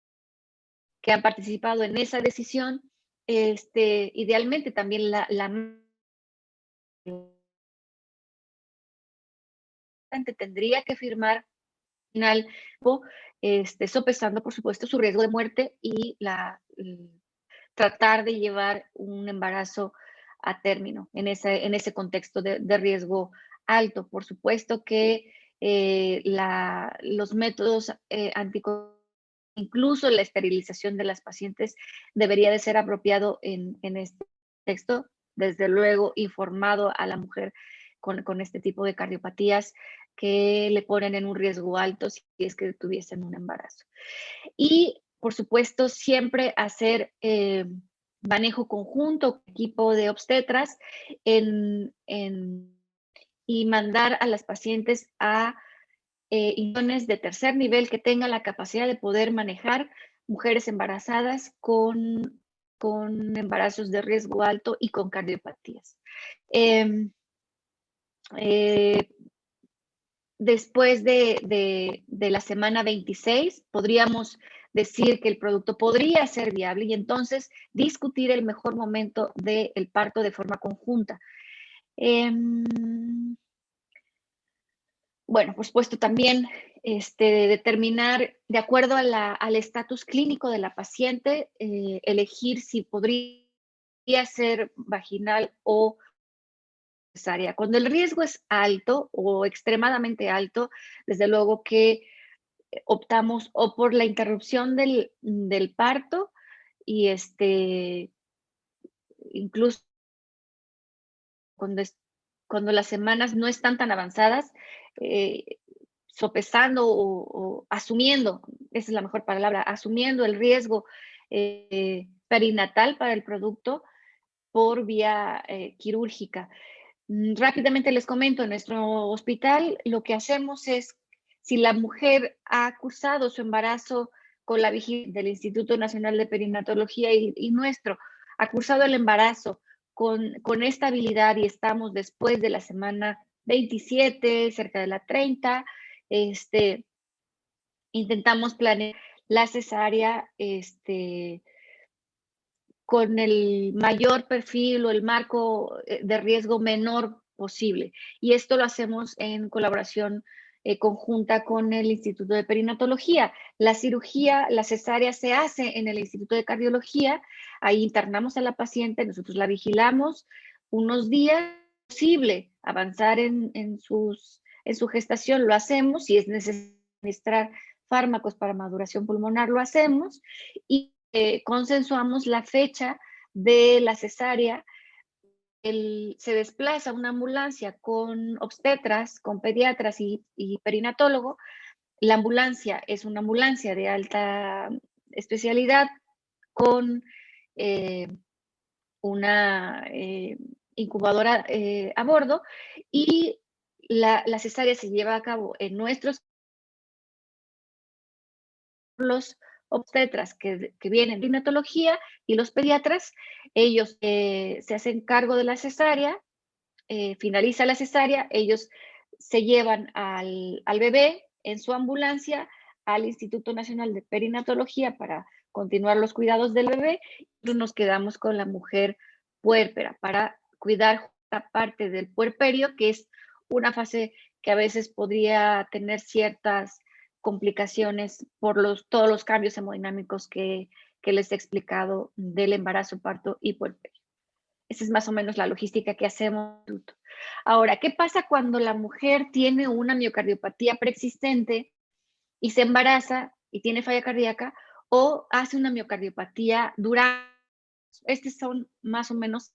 que han participado en esa decisión. Idealmente también la tendría que firmar final, sopesando, por supuesto, su riesgo de muerte y tratar de llevar un embarazo a término en ese contexto de riesgo alto. Por supuesto que los métodos anticonceptivos, incluso la esterilización de las pacientes, debería de ser apropiado en este contexto, desde luego informado a la mujer con este tipo de cardiopatías que le ponen en un riesgo alto si es que tuviesen un embarazo. Y, por supuesto, siempre hacer manejo conjunto, equipo de obstetras, y mandar a las pacientes a instituciones de tercer nivel que tengan la capacidad de poder manejar mujeres embarazadas con embarazos de riesgo alto y con cardiopatías. Eh, eh, Después de la semana 26, podríamos decir que el producto podría ser viable y entonces discutir el mejor momento del parto de forma conjunta. Bueno, por supuesto, también determinar, de acuerdo al estatus clínico de la paciente, elegir si podría ser vaginal o cesárea. Cuando el riesgo es alto o extremadamente alto, desde luego que optamos o por la interrupción del parto y incluso cuando, cuando las semanas no están tan avanzadas, eh, sopesando o asumiendo, esa es la mejor palabra, asumiendo el riesgo perinatal para el producto por vía quirúrgica. Rápidamente les comento, en nuestro hospital lo que hacemos es, si la mujer ha cursado su embarazo con la vigilancia del Instituto Nacional de Perinatología y nuestro, ha cursado el embarazo con estabilidad y estamos después de la semana 27, cerca de la 30, intentamos planear la cesárea con el mayor perfil o el marco de riesgo menor posible. Y esto lo hacemos en colaboración conjunta con el Instituto de Perinatología. La cirugía, la cesárea se hace en el Instituto de Cardiología, ahí internamos a la paciente, nosotros la vigilamos unos días, posible avanzar en su gestación, lo hacemos, si es necesario administrar fármacos para maduración pulmonar, lo hacemos, y consensuamos la fecha de la cesárea. Se desplaza una ambulancia con obstetras, con pediatras y perinatólogo. La ambulancia es una ambulancia de alta especialidad con una incubadora a bordo, y la cesárea se lleva a cabo en nuestros los obstetras que vienen de neonatología y los pediatras. Ellos se hacen cargo de la cesárea, finaliza la cesárea, ellos se llevan al bebé en su ambulancia al Instituto Nacional de Perinatología para continuar los cuidados del bebé, y nos quedamos con la mujer puérpera para cuidar la parte del puerperio, que es una fase que a veces podría tener ciertas complicaciones por todos los cambios hemodinámicos que les he explicado del embarazo, parto y puerperio. Esa es más o menos la logística que hacemos. Ahora, ¿qué pasa cuando la mujer tiene una miocardiopatía preexistente y se embaraza y tiene falla cardíaca, o hace una miocardiopatía durante? Estas son más o menos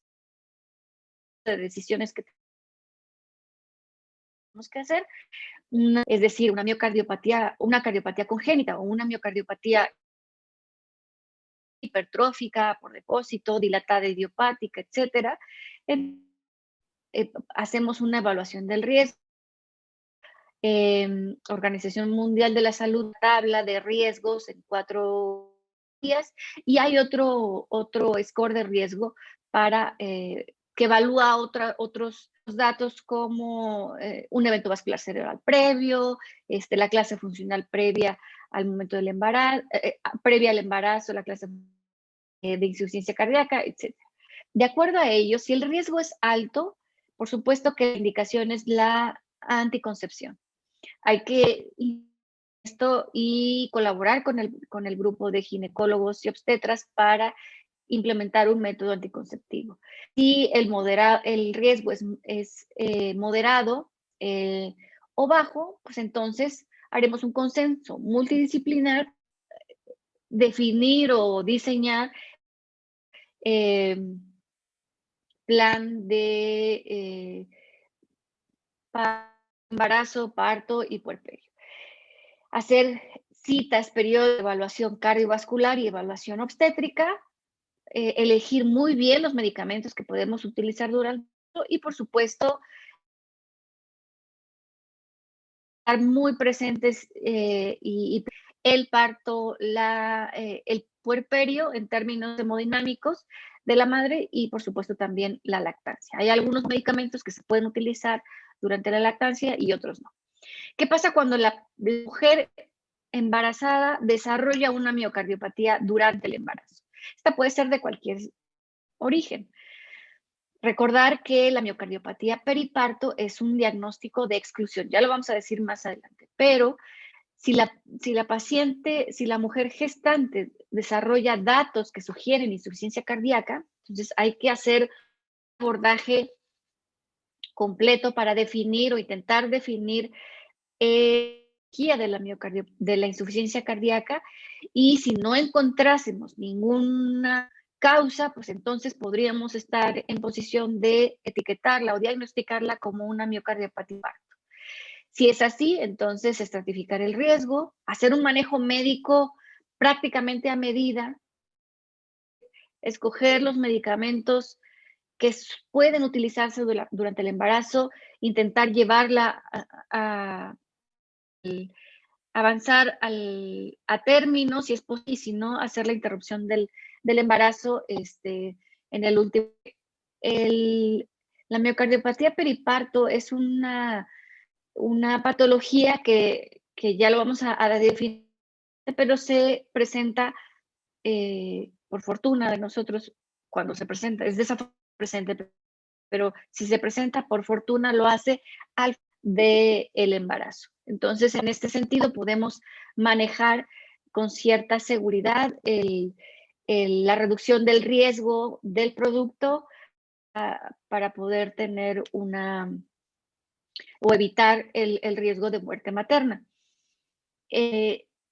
las decisiones que tenemos que hacer. Es decir, una cardiopatía congénita o una miocardiopatía hipertrófica por depósito, dilatada idiopática, etcétera. hacemos una evaluación del riesgo. Organización Mundial de la Salud tabla de riesgos en 4 días y hay otro score de riesgo para que evalúa otros datos como un evento vascular cerebral previo, la clase funcional previa al momento del embarazo, previa al embarazo, la clase de insuficiencia cardíaca, etc. De acuerdo a ello, si el riesgo es alto, por supuesto que la indicación es la anticoncepción. Hay que esto y colaborar con el grupo de ginecólogos y obstetras para implementar un método anticonceptivo. Si el riesgo es moderado o bajo, pues entonces haremos un consenso multidisciplinar, definir o diseñar plan de embarazo, parto y puerperio. Hacer citas, periodos de evaluación cardiovascular y evaluación obstétrica, elegir muy bien los medicamentos que podemos utilizar durante y, por supuesto, estar muy presentes y el parto, el puerperio en términos hemodinámicos de la madre y, por supuesto, también la lactancia. Hay algunos medicamentos que se pueden utilizar durante la lactancia y otros no. ¿Qué pasa cuando la mujer embarazada desarrolla una miocardiopatía durante el embarazo? Esta puede ser de cualquier origen. Recordar que la miocardiopatía periparto es un diagnóstico de exclusión, ya lo vamos a decir más adelante, pero si la paciente, si la mujer gestante desarrolla datos que sugieren insuficiencia cardíaca, entonces hay que hacer un abordaje completo para definir o intentar definir de la insuficiencia cardíaca, y si no encontrásemos ninguna causa, pues entonces podríamos estar en posición de etiquetarla o diagnosticarla como una miocardiopatía parto. Si es así, entonces estratificar el riesgo, hacer un manejo médico prácticamente a medida, escoger los medicamentos que pueden utilizarse durante el embarazo, intentar llevarla a avanzar a término, si es posible, y si no, hacer la interrupción del embarazo en el último. La miocardiopatía periparto es una patología que ya lo vamos a definir, pero se presenta, por fortuna de nosotros, cuando se presenta, es desafortunado presente, pero si se presenta, por fortuna, lo hace al del embarazo. Entonces, en este sentido, podemos manejar con cierta seguridad la reducción del riesgo del producto para poder tener o evitar el riesgo de muerte materna.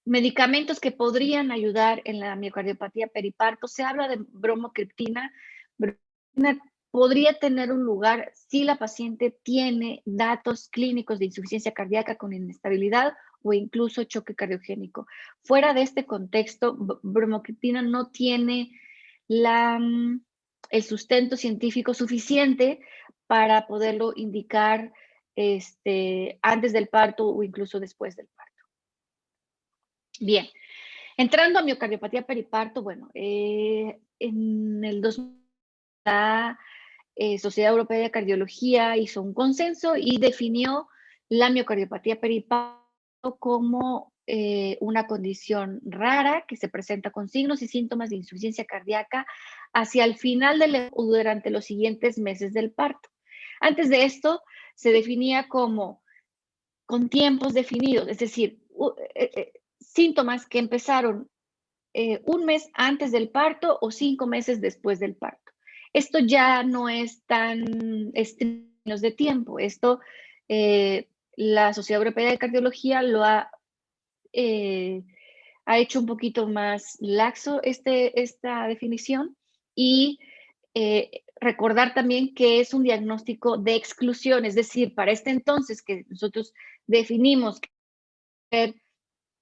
Medicamentos que podrían ayudar en la miocardiopatía periparto, se habla de bromocriptina. Bromocriptina podría tener un lugar si la paciente tiene datos clínicos de insuficiencia cardíaca con inestabilidad o incluso choque cardiogénico. Fuera de este contexto, bromocriptina no tiene el sustento científico suficiente para poderlo indicar antes del parto o incluso después del parto. Bien, entrando a miocardiopatía periparto, bueno, en el 2000 la Sociedad Europea de Cardiología hizo un consenso y definió la miocardiopatía periparto como una condición rara que se presenta con signos y síntomas de insuficiencia cardíaca hacia el final o durante los siguientes meses del parto. Antes de esto, se definía como con tiempos definidos, es decir, síntomas que empezaron un mes antes del parto o 5 meses después del parto. Esto ya no es tan estricto de tiempo. Esto, la Sociedad Europea de Cardiología lo ha hecho un poquito más laxo esta definición, y recordar también que es un diagnóstico de exclusión, es decir, para este entonces que nosotros definimos que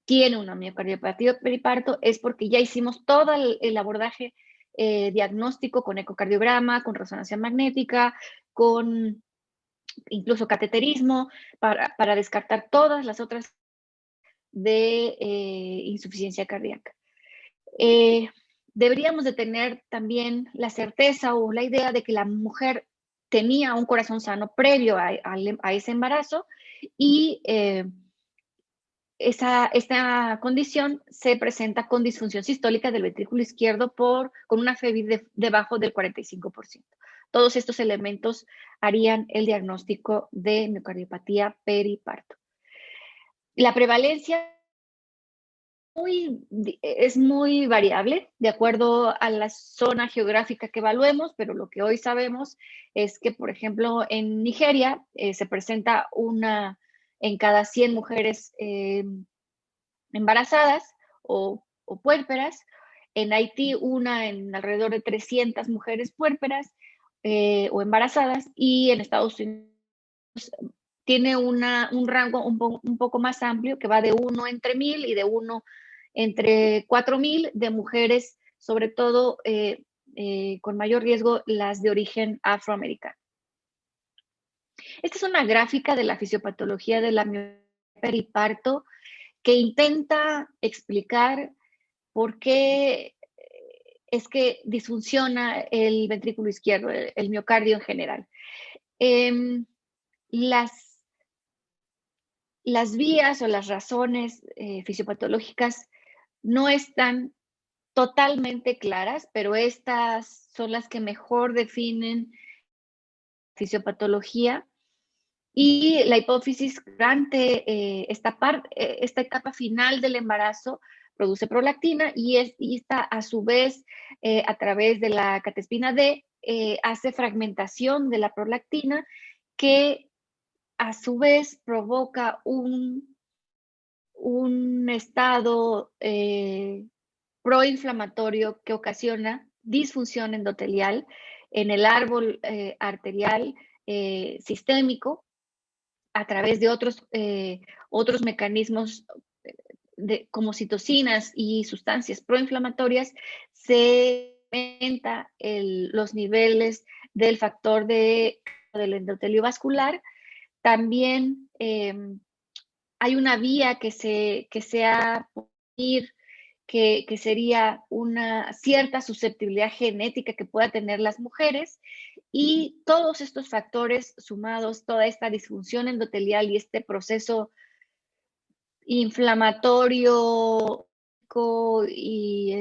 tiene una miocardiopatía periparto es porque ya hicimos todo el abordaje diagnóstico con ecocardiograma, con resonancia magnética, con incluso cateterismo, para descartar todas las otras de insuficiencia cardíaca. Deberíamos de tener también la certeza o la idea de que la mujer tenía un corazón sano previo a ese embarazo y esta condición se presenta con disfunción sistólica del ventrículo izquierdo con una FEBI debajo del 45%. Todos estos elementos harían el diagnóstico de miocardiopatía periparto. La prevalencia es muy variable de acuerdo a la zona geográfica que evaluemos, pero lo que hoy sabemos es que, por ejemplo, en Nigeria se presenta una en cada 100 mujeres embarazadas o puérperas, en Haití una en alrededor de 300 mujeres puérperas o embarazadas, y en Estados Unidos tiene un rango un poco más amplio, que va de 1 entre 1000 y de 1 entre 4000 de mujeres, sobre todo con mayor riesgo las de origen afroamericano. Esta es una gráfica de la fisiopatología de la periparto que intenta explicar por qué es que disfunciona el ventrículo izquierdo, el miocardio en general. Las vías o las razones fisiopatológicas no están totalmente claras, pero estas son las que mejor definen fisiopatología. Y la hipófisis durante esta etapa final del embarazo produce prolactina y esta a su vez a través de la catespina D hace fragmentación de la prolactina, que a su vez provoca un estado proinflamatorio que ocasiona disfunción endotelial en el árbol arterial sistémico a través de otros mecanismos como citocinas y sustancias proinflamatorias. Se aumenta los niveles del factor del endotelio vascular. También hay una vía que sería una cierta susceptibilidad genética que pueda tener las mujeres, y todos estos factores sumados, toda esta disfunción endotelial y este proceso inflamatorio y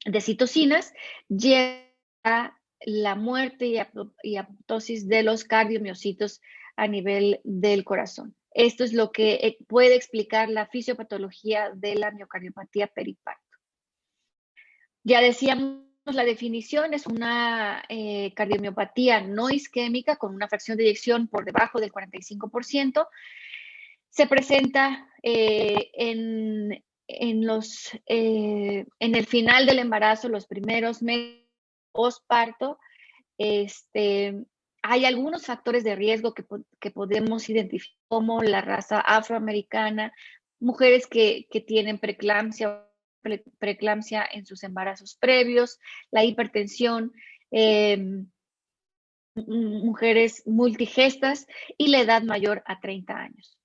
de citocinas llega a la muerte y apoptosis de los cardiomiocitos a nivel del corazón. Esto es lo que puede explicar la fisiopatología de la miocardiopatía periparto. Ya decíamos, la definición es una cardiomiopatía no isquémica con una fracción de eyección por debajo del 45%. Se presenta en el final del embarazo, los primeros meses postparto. Hay algunos factores de riesgo que podemos identificar, como la raza afroamericana, mujeres que tienen preeclampsia en sus embarazos previos, la hipertensión, mujeres multigestas y la edad mayor a 30 años.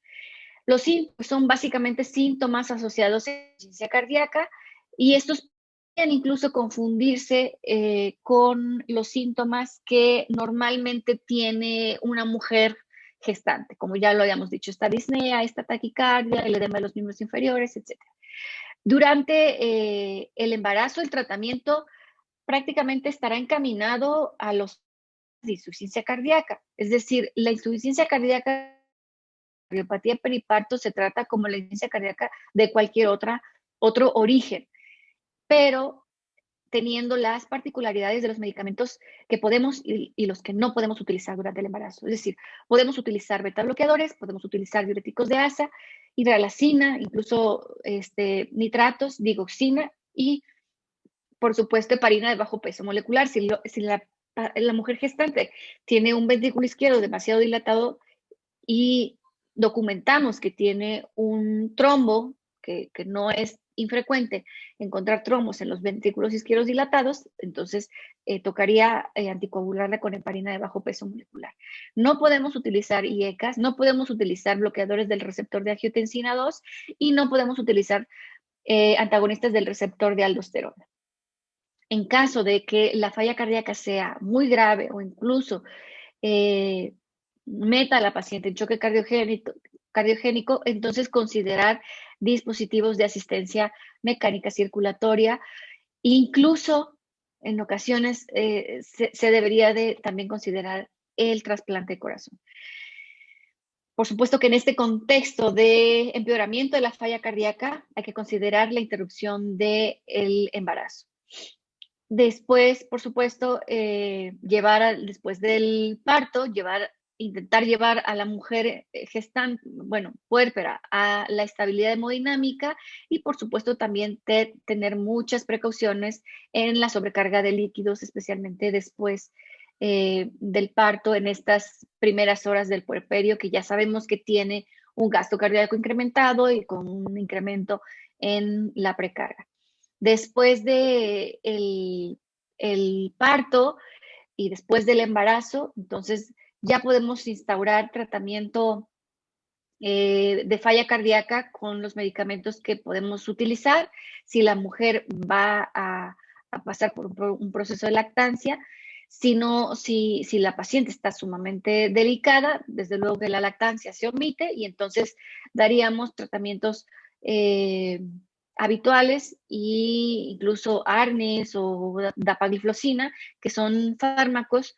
Los síntomas son básicamente síntomas asociados a la insuficiencia cardíaca, y estos pueden incluso confundirse con los síntomas que normalmente tiene una mujer gestante, como ya lo habíamos dicho, esta disnea, esta taquicardia, el edema de los miembros inferiores, etc. Durante el embarazo, el tratamiento prácticamente estará encaminado a los de insuficiencia cardíaca, es decir, la insuficiencia cardíaca, cardiopatía periparto, se trata como la insuficiencia cardíaca de cualquier otro origen, pero teniendo las particularidades de los medicamentos que podemos y los que no podemos utilizar durante el embarazo. Es decir, podemos utilizar beta bloqueadores, podemos utilizar diuréticos de asa, hidralacina, incluso nitratos, digoxina y, por supuesto, heparina de bajo peso molecular. Si la mujer gestante tiene un ventrículo izquierdo demasiado dilatado y documentamos que tiene un trombo que no es infrecuente encontrar tromos en los ventrículos izquierdos dilatados, entonces tocaría anticoagularla con heparina de bajo peso molecular. No podemos utilizar IECAS, no podemos utilizar bloqueadores del receptor de angiotensina 2 y no podemos utilizar antagonistas del receptor de aldosterona. En caso de que la falla cardíaca sea muy grave o incluso meta a la paciente en choque cardiogénico, entonces considerar dispositivos de asistencia mecánica circulatoria. Incluso en ocasiones se debería de también considerar el trasplante de corazón. Por supuesto que en este contexto de empeoramiento de la falla cardíaca hay que considerar la interrupción del embarazo. Después, por supuesto, después del parto, intentar llevar a la mujer gestante, puérpera, a la estabilidad hemodinámica y, por supuesto, también tener muchas precauciones en la sobrecarga de líquidos, especialmente después del parto, en estas primeras horas del puerperio, que ya sabemos que tiene un gasto cardíaco incrementado y con un incremento en la precarga. Después de el parto y después del embarazo, entonces ya podemos instaurar tratamiento de falla cardíaca con los medicamentos que podemos utilizar. Si la mujer va a pasar por un proceso de lactancia, si la paciente está sumamente delicada, desde luego que la lactancia se omite y entonces daríamos tratamientos habituales e incluso ARNIS o dapagliflozina, que son fármacos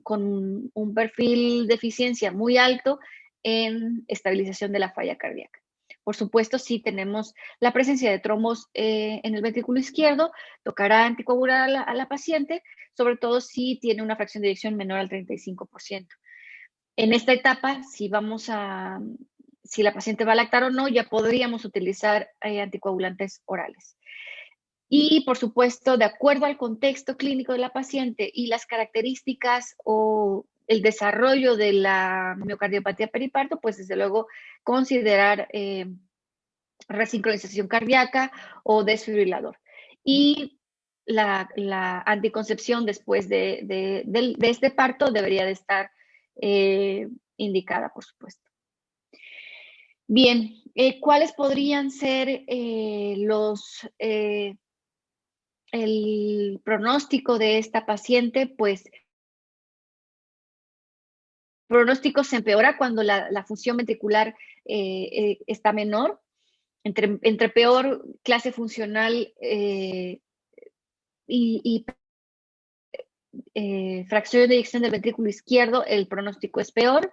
con un perfil de eficiencia muy alto en estabilización de la falla cardíaca. Por supuesto, si tenemos la presencia de trombos en el ventrículo izquierdo, tocará anticoagular a la paciente, sobre todo si tiene una fracción de eyección menor al 35%. En esta etapa, si la paciente va a lactar o no, ya podríamos utilizar anticoagulantes orales. Y, por supuesto, de acuerdo al contexto clínico de la paciente y las características o el desarrollo de la miocardiopatía periparto, pues desde luego considerar resincronización cardíaca o desfibrilador. Y la anticoncepción después de este parto debería de estar indicada, por supuesto. Bien, ¿cuáles podrían ser el pronóstico de esta paciente? Pues el pronóstico se empeora cuando la función ventricular está menor. Entre peor clase funcional y fracción de eyección del ventrículo izquierdo, el pronóstico es peor.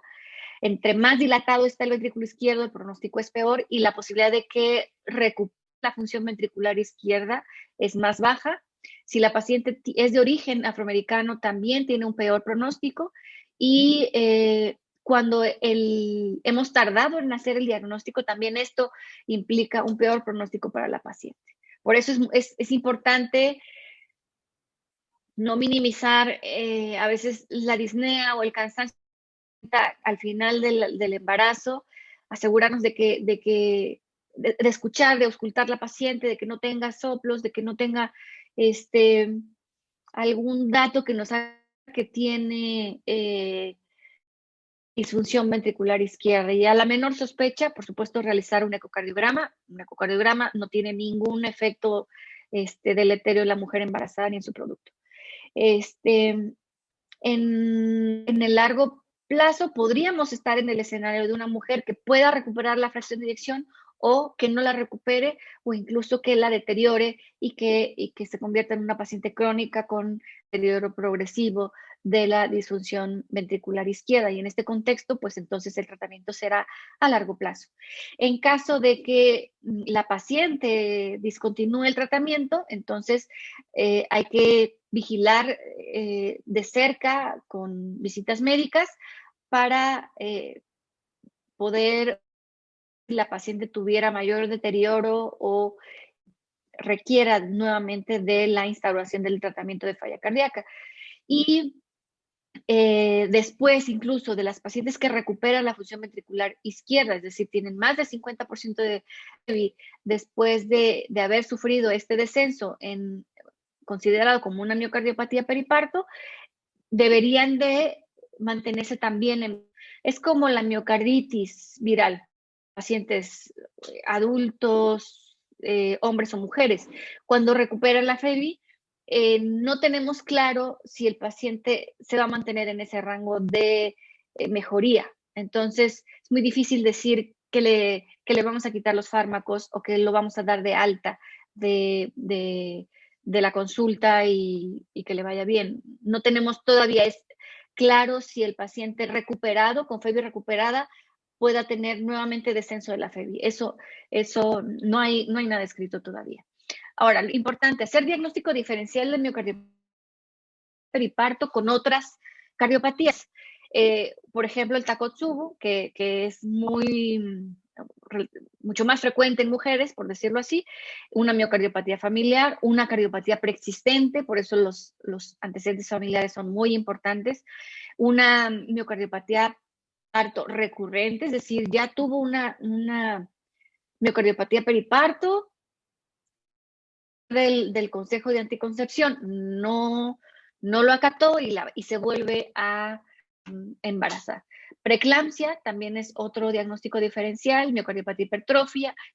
Entre más dilatado está el ventrículo izquierdo, el pronóstico es peor y la posibilidad de que recupere la función ventricular izquierda es más baja. Si la paciente es de origen afroamericano, también tiene un peor pronóstico y cuando hemos tardado en hacer el diagnóstico, también esto implica un peor pronóstico para la paciente. Por eso es importante no minimizar a veces la disnea o el cansancio al final del embarazo, asegurarnos de escuchar, de auscultar la paciente, de que no tenga soplos, de que no tenga algún dato que nos haga que tiene disfunción ventricular izquierda. Y a la menor sospecha, por supuesto, realizar un ecocardiograma. Un ecocardiograma no tiene ningún efecto deleterio en la mujer embarazada ni en su producto. En el largo plazo podríamos estar en el escenario de una mujer que pueda recuperar la fracción de eyección o que no la recupere o incluso que la deteriore y que se convierta en una paciente crónica con deterioro progresivo de la disfunción ventricular izquierda. Y en este contexto, pues entonces el tratamiento será a largo plazo. En caso de que la paciente discontinúe el tratamiento, entonces hay que vigilar de cerca con visitas médicas para poder, si la paciente tuviera mayor deterioro o requiera nuevamente de la instauración del tratamiento de falla cardíaca. Y Después, incluso de las pacientes que recuperan la función ventricular izquierda, es decir, tienen más del 50% de después de haber sufrido este descenso considerado como una miocardiopatía periparto, deberían de mantenerse también es como la miocarditis viral, pacientes adultos, hombres o mujeres. Cuando recuperan la FEBI, no tenemos claro si el paciente se va a mantener en ese rango de mejoría. Entonces, es muy difícil decir que le vamos a quitar los fármacos o que lo vamos a dar de alta de la consulta y que le vaya bien. No tenemos todavía claro si el paciente recuperado, con FEBI recuperada, pueda tener nuevamente descenso de la FEBI. Eso no hay nada escrito todavía. Ahora, importante, hacer diagnóstico diferencial de miocardiopatía periparto con otras cardiopatías. Por ejemplo, el Takotsubo, que es mucho más frecuente en mujeres, por decirlo así, una miocardiopatía familiar, una cardiopatía preexistente, por eso los antecedentes familiares son muy importantes, una miocardiopatía parto recurrente, es decir, ya tuvo una miocardiopatía periparto del Consejo de Anticoncepción, no lo acató y se vuelve a embarazar. Preeclampsia también es otro diagnóstico diferencial, miocardiopatía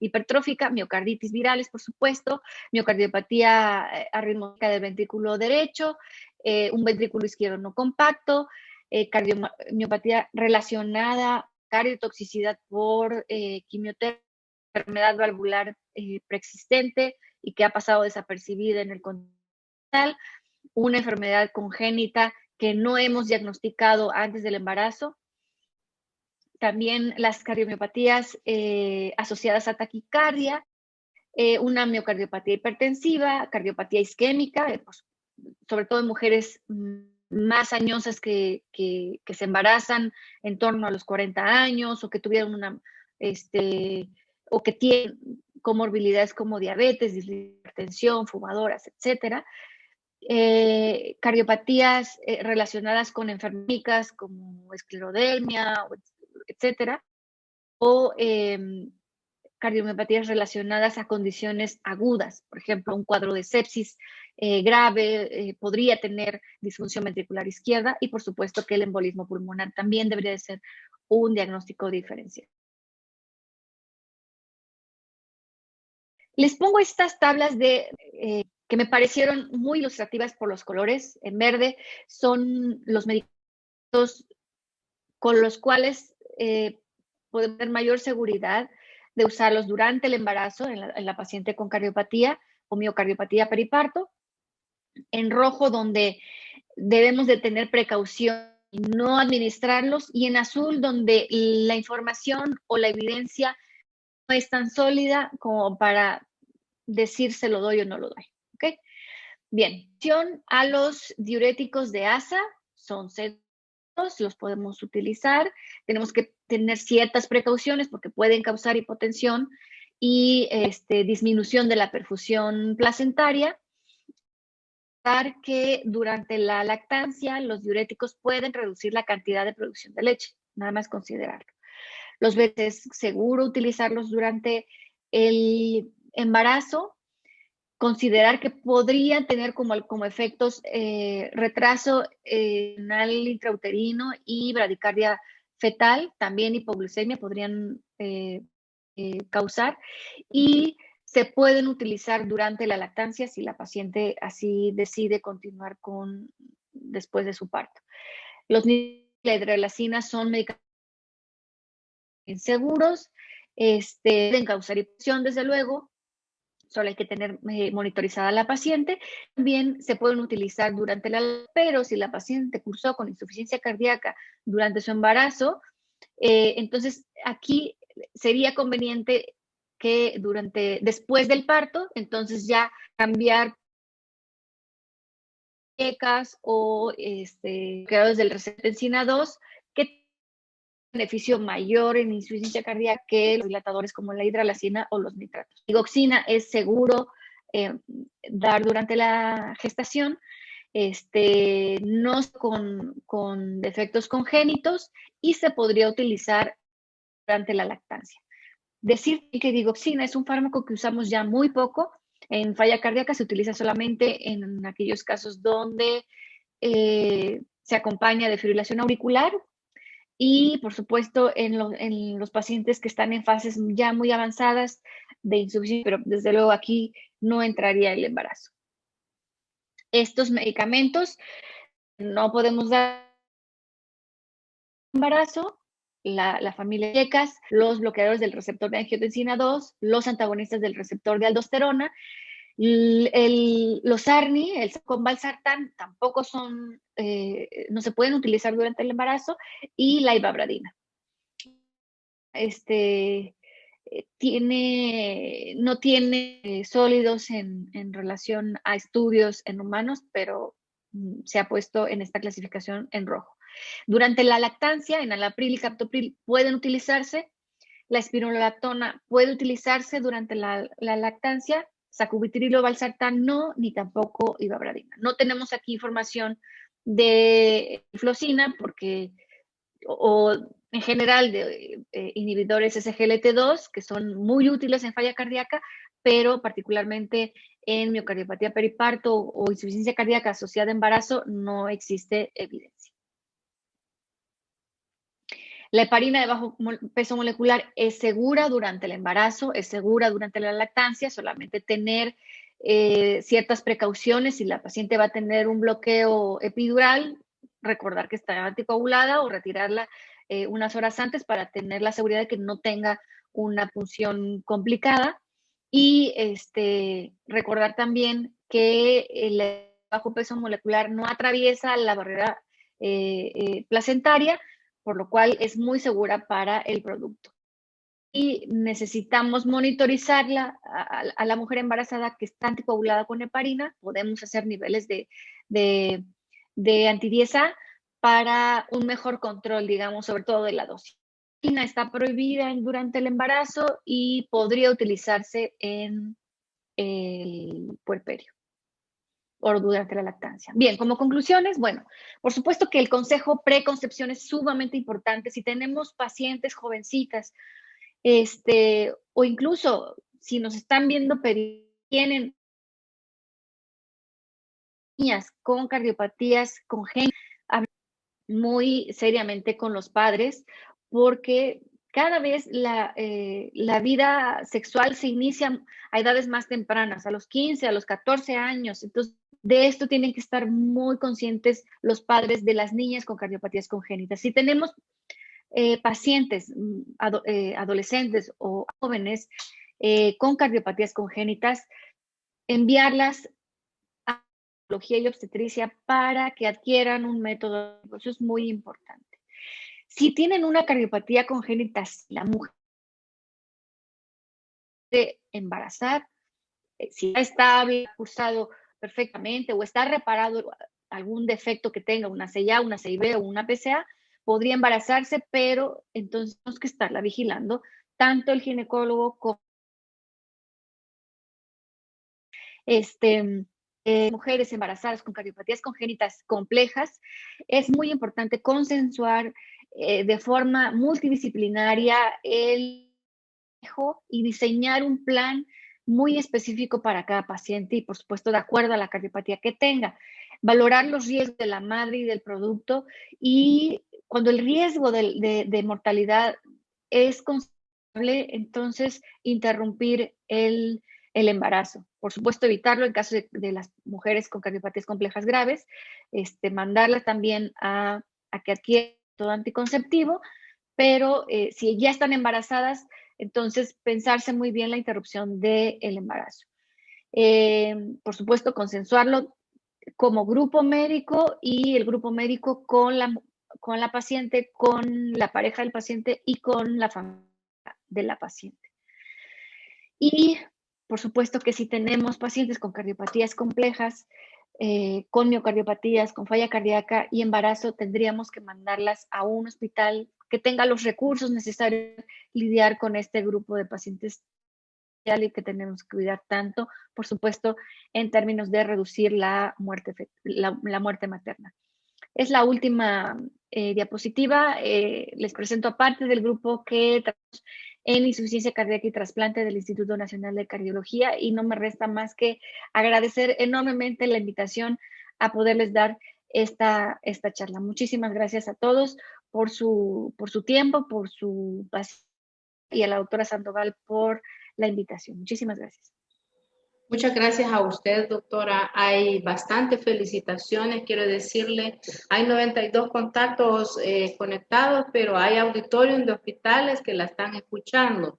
hipertrófica, miocarditis virales, por supuesto, miocardiopatía arritmótica del ventrículo derecho, un ventrículo izquierdo no compacto, cardiomiopatía relacionada, cardiotoxicidad por quimioterapia, enfermedad valvular preexistente y que ha pasado desapercibida en el contexto, una enfermedad congénita que no hemos diagnosticado antes del embarazo. También las cardiomiopatías asociadas a taquicardia, una miocardiopatía hipertensiva, cardiopatía isquémica, pues, sobre todo en mujeres más añosas que se embarazan en torno a los 40 años o que tuvieron o que tienen comorbilidades como diabetes, hipertensión, fumadoras, etcétera. Cardiopatías relacionadas con enfermedades como esclerodermia, etcétera, o cardiomiopatías relacionadas a condiciones agudas, por ejemplo, un cuadro de sepsis grave podría tener disfunción ventricular izquierda y por supuesto que el embolismo pulmonar también debería de ser un diagnóstico diferencial. Les pongo estas tablas que me parecieron muy ilustrativas por los colores. En verde son los medicamentos con los cuales podemos tener mayor seguridad de usarlos durante el embarazo en la paciente con cardiopatía o miocardiopatía periparto. En rojo, donde debemos de tener precaución y no administrarlos. Y en azul, donde la información o la evidencia no es tan sólida como para decir se lo doy o no lo doy. ¿Okay? Bien, a los diuréticos de ASA son seguros, los podemos utilizar. Tenemos que tener ciertas precauciones porque pueden causar hipotensión y disminución de la perfusión placentaria. Que durante la lactancia los diuréticos pueden reducir la cantidad de producción de leche, nada más considerarlo. Los veces es seguro utilizarlos durante el embarazo, considerar que podrían tener como efectos retraso renal intrauterino y bradicardia fetal, también hipoglucemia podrían causar, y se pueden utilizar durante la lactancia si la paciente así decide continuar después de su parto. Los niveles de hidralacina son medicamentos inseguros, pueden causar hipotensión, desde luego, solo hay que tener monitorizada a la paciente. También se pueden utilizar durante pero si la paciente cursó con insuficiencia cardíaca durante su embarazo, entonces aquí sería conveniente que después del parto, entonces ya cambiar o creadores del receptor enzima 2, que beneficio mayor en insuficiencia cardíaca que los dilatadores como la hidralacina o los nitratos. Digoxina es seguro dar durante la gestación. no con defectos congénitos y se podría utilizar durante la lactancia. Decir que digoxina es un fármaco que usamos ya muy poco. En falla cardíaca se utiliza solamente en aquellos casos donde se acompaña de fibrilación auricular y, por supuesto, en los pacientes que están en fases ya muy avanzadas de insuficiencia, pero desde luego aquí no entraría el embarazo. Estos medicamentos no podemos dar embarazo, la familia de IECAS, los bloqueadores del receptor de angiotensina 2, los antagonistas del receptor de aldosterona, los ARNI, con valsartán, tampoco son, no se pueden utilizar durante el embarazo, y la ivabradina. No tiene sólidos en relación a estudios en humanos, pero se ha puesto en esta clasificación en rojo. Durante la lactancia, enalapril y captopril pueden utilizarse. La espironolactona puede utilizarse durante la lactancia. Sacubitril o valsartán no, ni tampoco ivabradina. No tenemos aquí información de flocina porque, o en general de inhibidores SGLT2, que son muy útiles en falla cardíaca, pero particularmente en miocardiopatía periparto o insuficiencia cardíaca asociada a embarazo no existe evidencia. La heparina de bajo peso molecular es segura durante el embarazo, es segura durante la lactancia, solamente tener ciertas precauciones si la paciente va a tener un bloqueo epidural, recordar que está anticoagulada o retirarla unas horas antes para tener la seguridad de que no tenga una punción complicada. Y recordar también que el bajo peso molecular no atraviesa la barrera placentaria, por lo cual es muy segura para el producto. Y necesitamos monitorizarla a la mujer embarazada que está anticoagulada con heparina. Podemos hacer niveles de anti-10A para un mejor control, digamos, sobre todo de la dosis. La heparina está prohibida durante el embarazo y podría utilizarse en el puerperio o durante la lactancia. Bien, como conclusiones, bueno, por supuesto que el consejo preconcepción es sumamente importante. Si tenemos pacientes jovencitas, o incluso si nos están viendo, tienen niñas con cardiopatías congénitas, muy seriamente con los padres, porque cada vez la vida sexual se inicia a edades más tempranas, a los 15, a los 14 años. Entonces, de esto tienen que estar muy conscientes los padres de las niñas con cardiopatías congénitas. Si tenemos pacientes, adolescentes o jóvenes con cardiopatías congénitas, enviarlas a oncología y obstetricia para que adquieran un método. Eso es muy importante. Si tienen una cardiopatía congénita, si la mujer puede embarazar, si está estable, cursado perfectamente o está reparado algún defecto que tenga, una CIA, una CIB o una PCA, podría embarazarse, pero entonces tenemos que estarla vigilando tanto el ginecólogo como mujeres embarazadas con cardiopatías congénitas complejas. Es muy importante consensuar de forma multidisciplinaria el manejo y diseñar un plan muy específico para cada paciente y, por supuesto, de acuerdo a la cardiopatía que tenga. Valorar los riesgos de la madre y del producto, y cuando el riesgo de mortalidad es considerable, entonces interrumpir el embarazo. Por supuesto, evitarlo en caso de las mujeres con cardiopatías complejas graves, mandarlas también a que adquieran todo anticonceptivo, pero si ya están embarazadas, entonces pensarse muy bien la interrupción del embarazo. Por supuesto, consensuarlo como grupo médico y el grupo médico con la paciente, con la pareja del paciente y con la familia de la paciente. Y por supuesto que si tenemos pacientes con cardiopatías complejas, con miocardiopatías, con falla cardíaca y embarazo, tendríamos que mandarlas a un hospital que tenga los recursos necesarios para lidiar con este grupo de pacientes y que tenemos que cuidar tanto, por supuesto, en términos de reducir la muerte, la muerte materna. Es la última diapositiva. Les presento aparte del grupo que trabajamos en insuficiencia cardíaca y trasplante del Instituto Nacional de Cardiología, y no me resta más que agradecer enormemente la invitación a poderles dar esta charla. Muchísimas gracias a todos por su tiempo, por su paciencia, y a la doctora Sandoval por la invitación. Muchísimas gracias. Muchas gracias a usted, doctora. Hay bastantes felicitaciones, quiero decirle. Hay 92 contactos conectados, pero hay auditorios de hospitales que la están escuchando.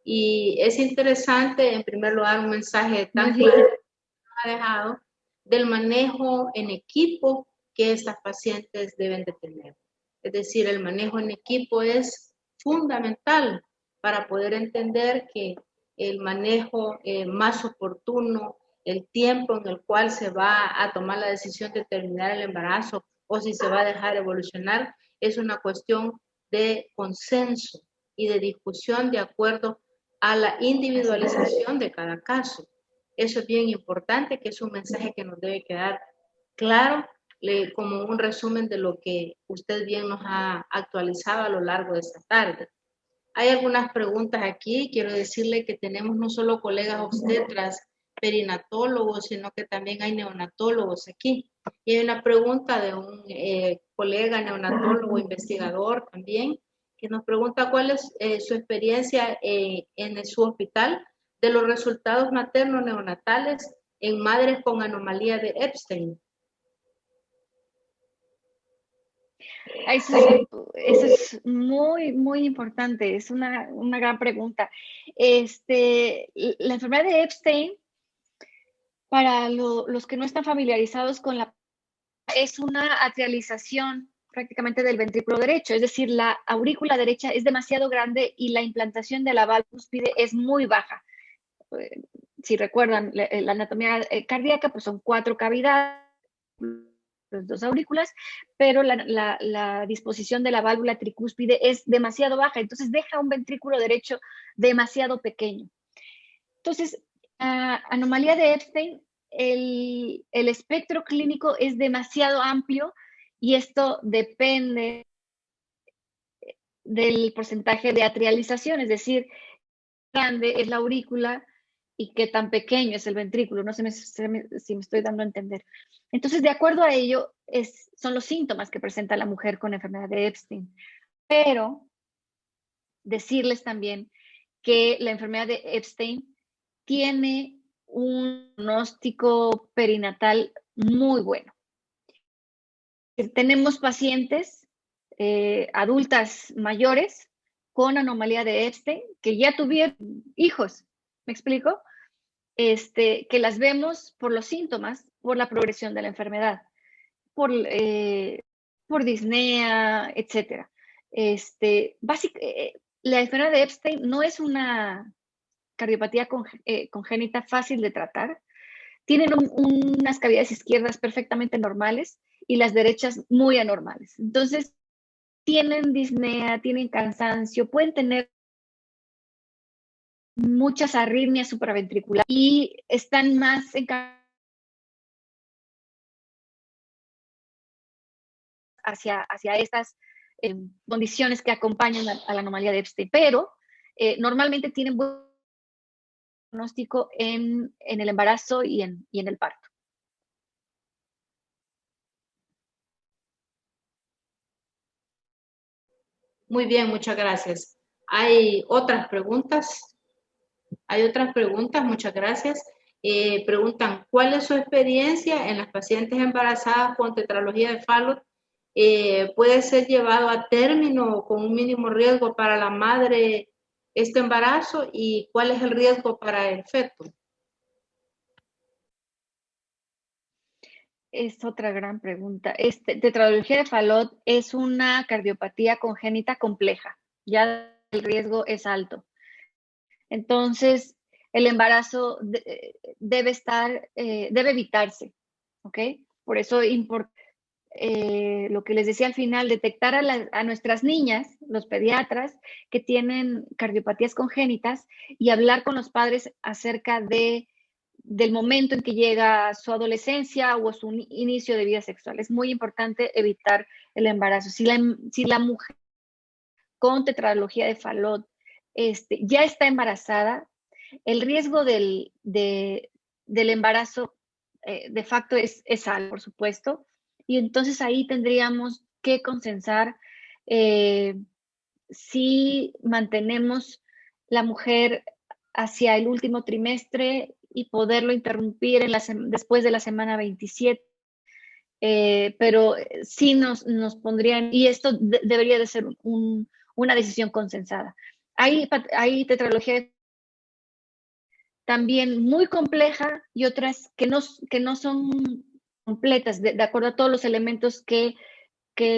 Y es interesante, en primer lugar, un mensaje tan claro que ha dejado del manejo en equipo que estas pacientes deben de tener. Es decir, el manejo en equipo es fundamental para poder entender que el manejo más oportuno, el tiempo en el cual se va a tomar la decisión de terminar el embarazo o si se va a dejar evolucionar, es una cuestión de consenso y de discusión de acuerdo a la individualización de cada caso. Eso es bien importante, que es un mensaje que nos debe quedar claro, como un resumen de lo que usted bien nos ha actualizado a lo largo de esta tarde. Hay algunas preguntas aquí. Quiero decirle que tenemos no solo colegas obstetras, perinatólogos, sino que también hay neonatólogos aquí. Y hay una pregunta de un colega neonatólogo, investigador también, que nos pregunta cuál es su experiencia en su hospital de los resultados maternos neonatales en madres con anomalía de Epstein. Eso es muy, muy importante. Es una gran pregunta. La enfermedad de Epstein, para los que no están familiarizados con es una atrialización prácticamente del ventrículo derecho, es decir, la aurícula derecha es demasiado grande y la implantación de la válvula cúspide es muy baja. Si recuerdan la anatomía cardíaca, pues son 4 cavidades, los 2 aurículas, pero la disposición de la válvula tricúspide es demasiado baja, entonces deja un ventrículo derecho demasiado pequeño. Entonces, anomalía de Epstein, el espectro clínico es demasiado amplio y esto depende del porcentaje de atrialización, es decir, grande es la aurícula y qué tan pequeño es el ventrículo. No sé si me estoy dando a entender. Entonces, de acuerdo a ello, son los síntomas que presenta la mujer con enfermedad de Epstein. Pero decirles también que la enfermedad de Epstein tiene un diagnóstico perinatal muy bueno. Tenemos pacientes adultas mayores con anomalía de Epstein que ya tuvieron hijos, ¿me explico? Que las vemos por los síntomas, por la progresión de la enfermedad, por disnea, etc. La enfermedad de Epstein no es una cardiopatía congénita fácil de tratar. Tienen unas cavidades izquierdas perfectamente normales y las derechas muy anormales. Entonces, tienen disnea, tienen cansancio, pueden tener muchas arritmias supraventriculares y están más hacia estas condiciones que acompañan a la anomalía de Epstein, pero normalmente tienen buen diagnóstico en el embarazo y en el parto. Muy bien, muchas gracias. ¿Hay otras preguntas? Hay otras preguntas, muchas gracias. Preguntan, ¿cuál es su experiencia en las pacientes embarazadas con tetralogía de Fallot? ¿Puede ser llevado a término con un mínimo riesgo para la madre este embarazo? ¿Y cuál es el riesgo para el feto? Es otra gran pregunta. Tetralogía de Fallot es una cardiopatía congénita compleja. Ya el riesgo es alto. Entonces, el embarazo debe evitarse, ¿ok? Por eso lo que les decía al final, detectar a nuestras niñas, los pediatras, que tienen cardiopatías congénitas y hablar con los padres acerca del momento en que llega su adolescencia o su inicio de vida sexual. Es muy importante evitar el embarazo. Si la mujer con tetralogía de Fallot ya está embarazada, el riesgo del embarazo de facto es alto, por supuesto, y entonces ahí tendríamos que consensar si mantenemos la mujer hacia el último trimestre y poderlo interrumpir después de la semana 27. Pero sí nos pondrían, y esto debería de ser una decisión consensada. Hay tetralogía también muy compleja y otras que no son completas, de acuerdo a todos los elementos que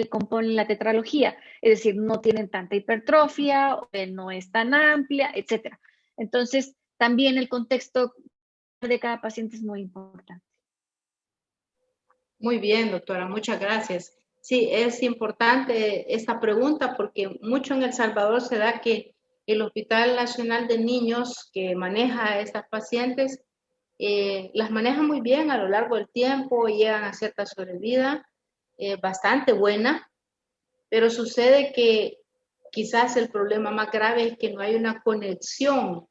componen la tetralogía. Es decir, no tienen tanta hipertrofia, no es tan amplia, etc. Entonces, también el contexto de cada paciente es muy importante. Muy bien, doctora, muchas gracias. Sí, es importante esta pregunta porque mucho en El Salvador se da que el Hospital Nacional de Niños que maneja a estas pacientes las maneja muy bien a lo largo del tiempo, llegan a cierta sobrevida bastante buena, pero sucede que quizás el problema más grave es que no hay una conexión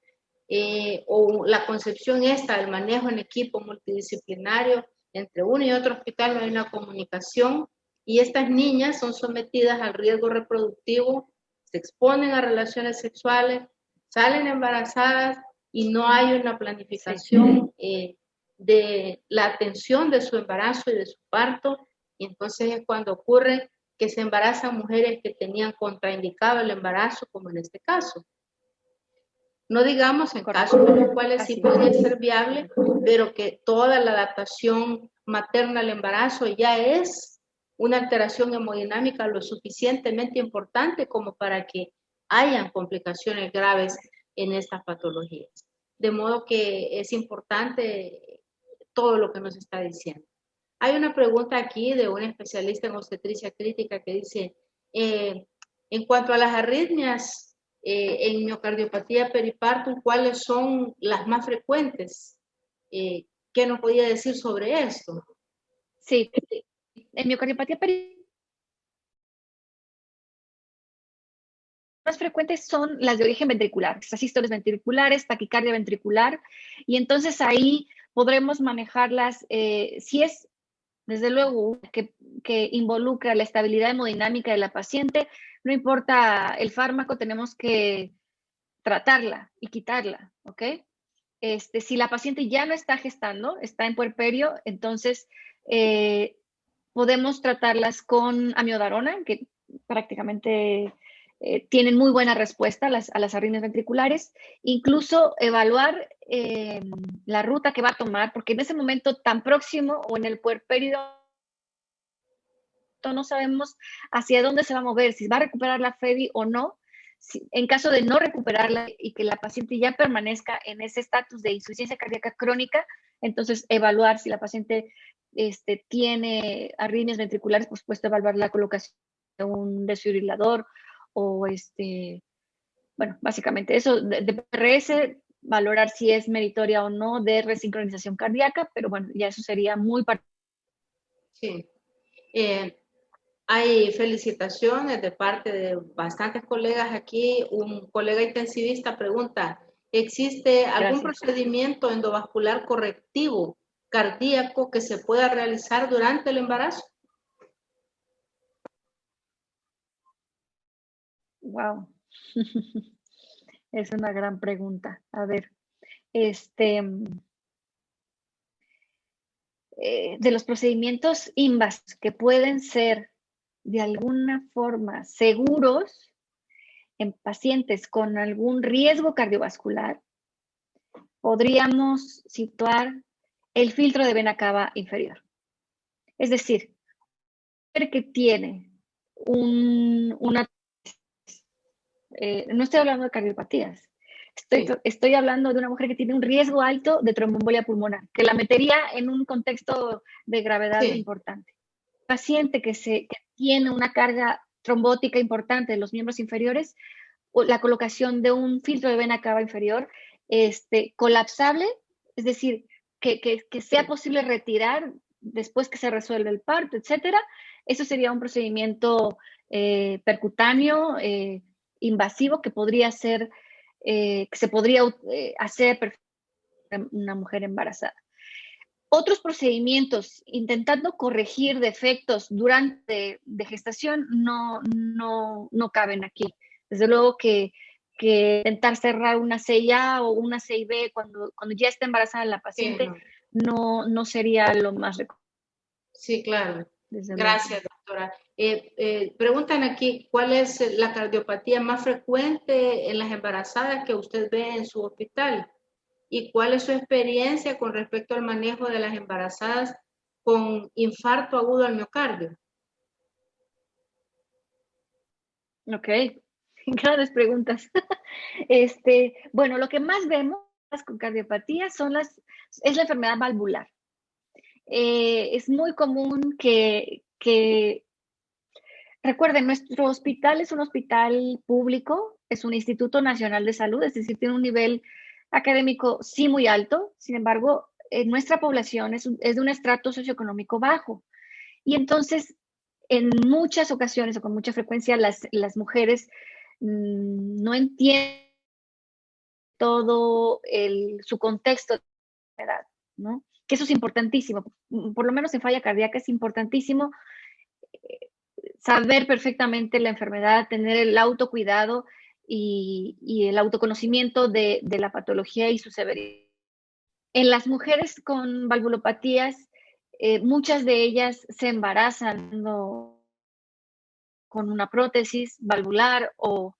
o la concepción esta del manejo en equipo multidisciplinario entre uno y otro hospital, no hay una comunicación y estas niñas son sometidas al riesgo reproductivo, se exponen a relaciones sexuales, salen embarazadas y no hay una planificación de la atención de su embarazo y de su parto, y entonces es cuando ocurre que se embarazan mujeres que tenían contraindicado el embarazo, como en este caso. No digamos en casos en los cuales sí podría ser viable, pero que toda la adaptación materna al embarazo ya es una alteración hemodinámica lo suficientemente importante como para que hayan complicaciones graves en estas patologías. De modo que es importante todo lo que nos está diciendo. Hay una pregunta aquí de un especialista en obstetricia crítica que dice, en cuanto a las arritmias en miocardiopatía peripartum, ¿cuáles son las más frecuentes? ¿Qué nos podía decir sobre esto? Sí, en miocardiopatía peripartum más frecuentes son las de origen ventricular, estas sístoles ventriculares, taquicardia ventricular, y entonces ahí podremos manejarlas si es, desde luego, que involucra la estabilidad hemodinámica de la paciente, no importa el fármaco, tenemos que tratarla y quitarla, ¿ok? Si la paciente ya no está gestando, está en puerperio, entonces podemos tratarlas con amiodarona, que prácticamente tienen muy buena respuesta a las arritmias ventriculares, incluso evaluar la ruta que va a tomar, porque en ese momento tan próximo o en el puerperio no sabemos hacia dónde se va a mover, si va a recuperar la FEBI o no. En caso de no recuperarla y que la paciente ya permanezca en ese estatus de insuficiencia cardíaca crónica, entonces evaluar si la paciente tiene arritmias ventriculares, por supuesto evaluar la colocación de un desfibrilador o bueno, básicamente eso, de PRS, valorar si es meritoria o no de resincronización cardíaca, pero bueno, ya eso sería muy particular. Sí. Hay felicitaciones de parte de bastantes colegas aquí. Un colega intensivista pregunta, ¿existe algún procedimiento endovascular correctivo cardíaco que se pueda realizar durante el embarazo? Wow. Es una gran pregunta. A ver, de los procedimientos invasivos que pueden ser de alguna forma seguros en pacientes con algún riesgo cardiovascular, podríamos situar el filtro de vena cava inferior. Es decir, que tiene una... no estoy hablando de cardiopatías, estoy hablando de una mujer que tiene un riesgo alto de tromboembolia pulmonar, que la metería en un contexto de gravedad importante. paciente que tiene una carga trombótica importante de los miembros inferiores, o la colocación de un filtro de vena cava inferior colapsable, es decir, que sea posible retirar después que se resuelve el parto, etcétera. Eso sería un procedimiento percutáneo, invasivo, que podría ser, que se podría hacer perfectamente una mujer embarazada. Otros procedimientos intentando corregir defectos durante de gestación no caben aquí. Desde luego que intentar cerrar una CIA o una CIB cuando ya está embarazada la paciente no sería lo más recomendable. Sí, claro. Desde luego. Gracias, doctora. Preguntan aquí, ¿cuál es la cardiopatía más frecuente en las embarazadas que usted ve en su hospital? ¿Y cuál es su experiencia con respecto al manejo de las embarazadas con infarto agudo al miocardio? Ok, grandes preguntas. Bueno, lo que más vemos con cardiopatía es la enfermedad valvular. Es muy común recuerden, nuestro hospital es un hospital público, es un Instituto Nacional de Salud, es decir, tiene un nivel académico sí muy alto. Sin embargo, nuestra población es de un estrato socioeconómico bajo. Y entonces, en muchas ocasiones o con mucha frecuencia, las mujeres no entienden todo su contexto de enfermedad, ¿no? Que eso es importantísimo. Por lo menos en falla cardíaca es importantísimo saber perfectamente la enfermedad, tener el autocuidado y el autoconocimiento de la patología y su severidad. En las mujeres con valvulopatías, muchas de ellas se embarazan con una prótesis valvular o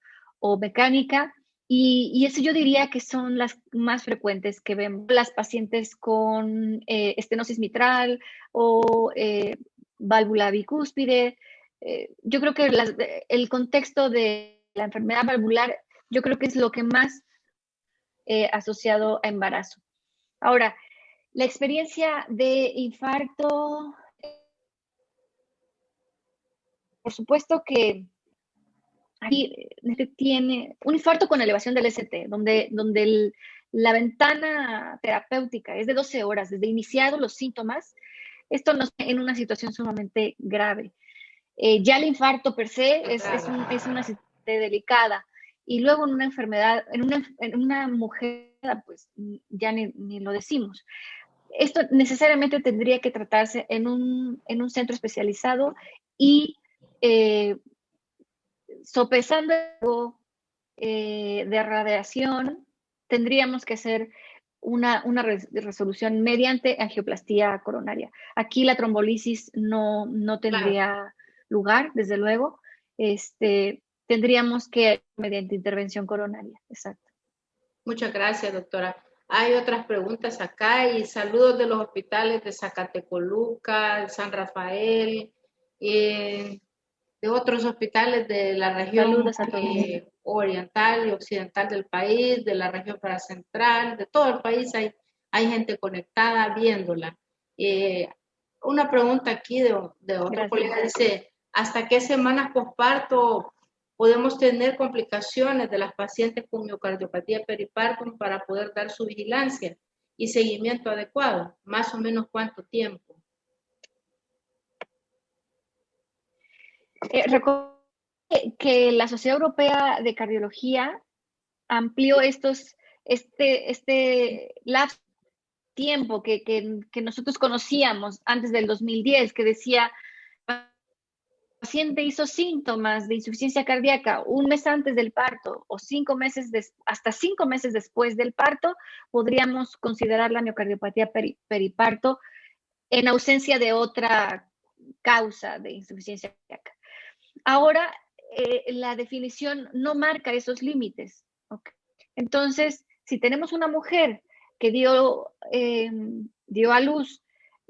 mecánica, y eso yo diría que son las más frecuentes que vemos. Las pacientes con estenosis mitral o válvula bicúspide. Yo creo que el contexto de la enfermedad valvular, yo creo que es lo que más asociado a embarazo. Ahora, la experiencia de infarto, por supuesto que aquí tiene un infarto con elevación del ST, donde la ventana terapéutica es de 12 horas desde iniciados los síntomas. Esto nos pone en una situación sumamente grave. Ya el infarto per se es una situación delicada. Y luego en una enfermedad, en una mujer, pues ya ni lo decimos. Esto necesariamente tendría que tratarse en un centro especializado y sopesando de radiación, tendríamos que hacer una resolución mediante angioplastía coronaria. Aquí la trombolisis no tendría Claro. lugar, desde luego. Tendríamos que mediante intervención coronaria, exacto. Muchas gracias, doctora. Hay otras preguntas acá y saludos de los hospitales de Zacatecoluca, San Rafael, de otros hospitales de la región Saludos a todos. oriental y occidental del país, de la región paracentral, de todo el país hay gente conectada viéndola. Una pregunta aquí de otro Gracias. colega dice, ¿hasta qué semanas posparto podemos tener complicaciones de las pacientes con miocardiopatía peripartum para poder dar su vigilancia y seguimiento adecuado? ¿Más o menos cuánto tiempo? Recuerdo que la Sociedad Europea de Cardiología amplió este lapso de tiempo que nosotros conocíamos antes del 2010, que decía, el paciente hizo síntomas de insuficiencia cardíaca un mes antes del parto o hasta 5 meses después del parto, podríamos considerar la miocardiopatía periparto en ausencia de otra causa de insuficiencia cardíaca. Ahora, la definición no marca esos límites. ¿Okay? Entonces, si tenemos una mujer que dio a luz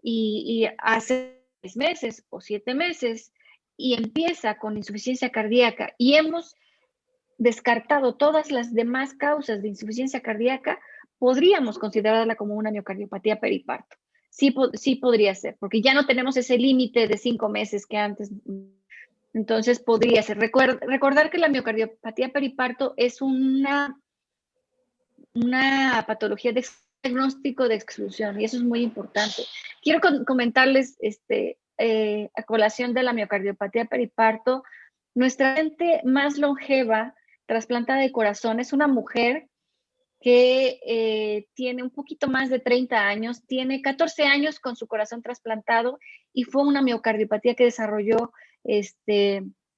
y hace 6 meses o 7 meses y empieza con insuficiencia cardíaca y hemos descartado todas las demás causas de insuficiencia cardíaca, podríamos considerarla como una miocardiopatía periparto. sí podría ser, porque ya no tenemos ese límite de 5 meses que antes. Entonces podría ser. Recordar que la miocardiopatía periparto es una patología de diagnóstico de exclusión, y eso es muy importante. Quiero comentarles, a colación de la miocardiopatía periparto, nuestra gente más longeva trasplantada de corazón es una mujer que tiene un poquito más de 30 años, tiene 14 años con su corazón trasplantado y fue una miocardiopatía que desarrolló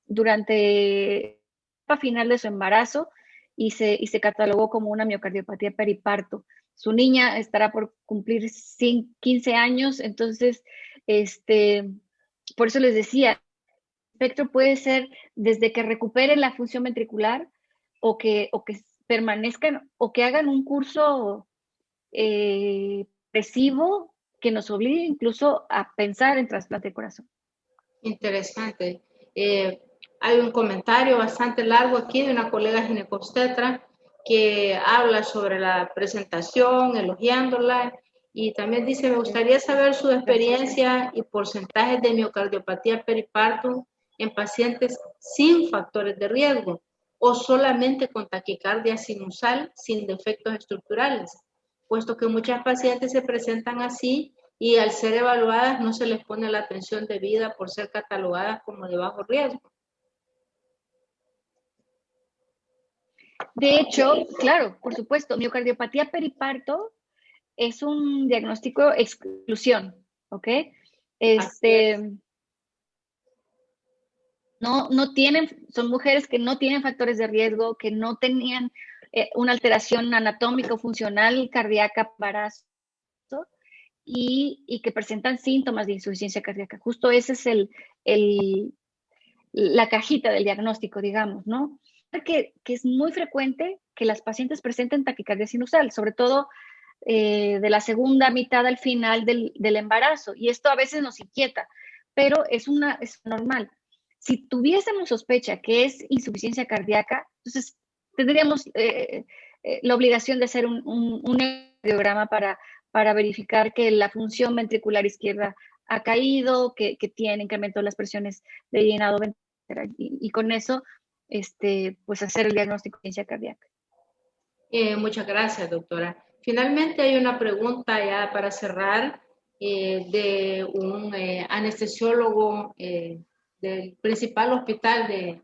durante la final de su embarazo y se catalogó como una miocardiopatía periparto. Su niña estará por cumplir 15 años, entonces, por eso les decía, el espectro puede ser desde que recuperen la función ventricular o que permanezcan o que hagan un curso progresivo que nos obligue incluso a pensar en trasplante de corazón. Interesante. Hay un comentario bastante largo aquí de una colega ginecobstetra que habla sobre la presentación, elogiándola, y también dice, me gustaría saber su experiencia y porcentajes de miocardiopatía periparto en pacientes sin factores de riesgo o solamente con taquicardia sinusal sin defectos estructurales, puesto que muchas pacientes se presentan así y al ser evaluadas no se les pone la atención debida por ser catalogadas como de bajo riesgo. De hecho, claro, por supuesto, miocardiopatía periparto es un diagnóstico exclusión, ¿ok? No tienen, son mujeres que no tienen factores de riesgo, que no tenían una alteración anatómica o funcional cardíaca para y que presentan síntomas de insuficiencia cardíaca. Justo ese es la cajita del diagnóstico, digamos, ¿no? Que es muy frecuente que las pacientes presenten taquicardia sinusal, sobre todo de la segunda mitad al final del embarazo, y esto a veces nos inquieta, pero es normal. Si tuviésemos sospecha que es insuficiencia cardíaca, entonces tendríamos la obligación de hacer un ecocardiograma para verificar que la función ventricular izquierda ha caído, que tiene incremento de las presiones de llenado ventricular, y con eso, pues hacer el diagnóstico de insuficiencia cardíaca. Muchas gracias, doctora. Finalmente hay una pregunta ya para cerrar de un anestesiólogo del principal hospital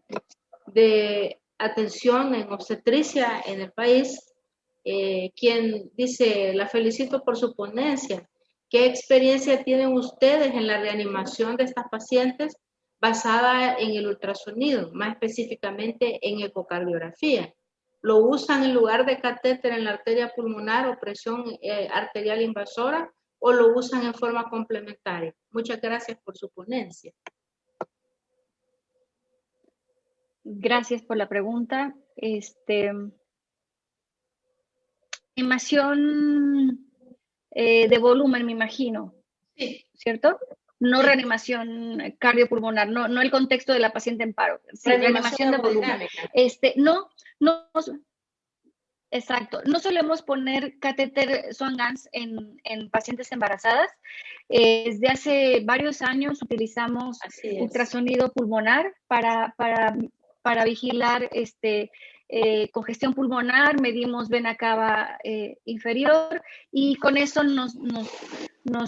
de atención en obstetricia en el país, quien dice, la felicito por su ponencia. ¿Qué experiencia tienen ustedes en la reanimación de estas pacientes basada en el ultrasonido, más específicamente en ecocardiografía? ¿Lo usan en lugar de catéter en la arteria pulmonar o presión arterial invasora o lo usan en forma complementaria? Muchas gracias por su ponencia. Gracias por la pregunta. Reanimación de volumen, me imagino. Sí. ¿Cierto? No sí. Reanimación cardiopulmonar, no el contexto de la paciente en paro. Sí, reanimación de volumen. No, exacto. No solemos poner catéter Swan-Ganz en pacientes embarazadas. Desde hace varios años utilizamos ultrasonido pulmonar para vigilar congestión pulmonar, medimos vena cava inferior y con eso nos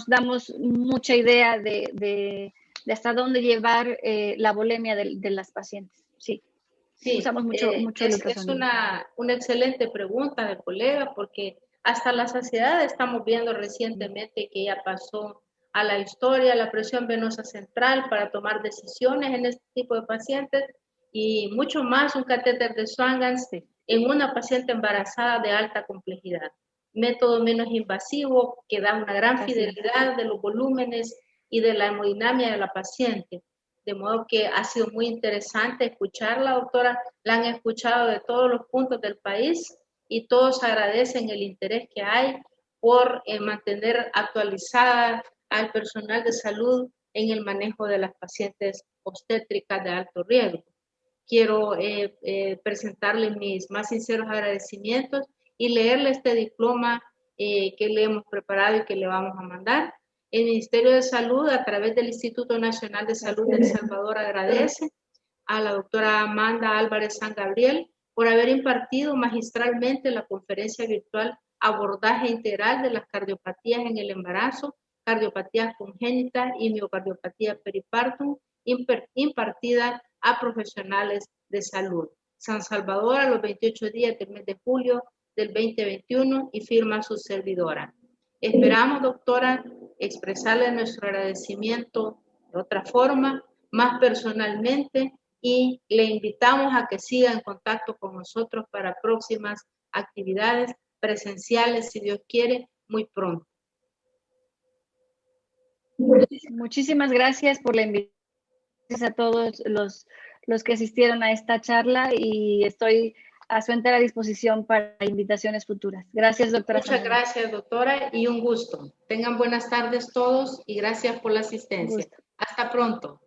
damos mucha idea de hasta dónde llevar la volemia de las pacientes. Sí. Sí, usamos mucho el ultrasonido. Es una excelente pregunta de colega, porque hasta la saciedad estamos viendo recientemente que ya pasó a la historia la presión venosa central para tomar decisiones en este tipo de pacientes y mucho más un catéter de Swan-Ganz en una paciente embarazada de alta complejidad. Método menos invasivo que da una gran fidelidad de los volúmenes y de la hemodinamia de la paciente. De modo que ha sido muy interesante escucharla, doctora. La han escuchado de todos los puntos del país y todos agradecen el interés que hay por mantener actualizada al personal de salud en el manejo de las pacientes obstétricas de alto riesgo. Quiero presentarle mis más sinceros agradecimientos y leerle este diploma que le hemos preparado y que le vamos a mandar. El Ministerio de Salud, a través del Instituto Nacional de Salud de El Salvador, agradece a la doctora Amanda Álvarez San Gabriel por haber impartido magistralmente la conferencia virtual Abordaje Integral de las Cardiopatías en el Embarazo, Cardiopatías Congénitas y Miocardiopatía Peripartum, impartida a profesionales de salud. San Salvador, a los 28 días del mes de julio del 2021, y firma su servidora. Esperamos, doctora, expresarle nuestro agradecimiento de otra forma, más personalmente, y le invitamos a que siga en contacto con nosotros para próximas actividades presenciales, si Dios quiere, muy pronto. Muchísimas gracias por la invitación, a todos los que asistieron a esta charla, y estoy a su entera disposición para invitaciones futuras. Gracias, doctora. Muchas gracias, doctora, y un gusto. Tengan buenas tardes todos y gracias por la asistencia. Hasta pronto.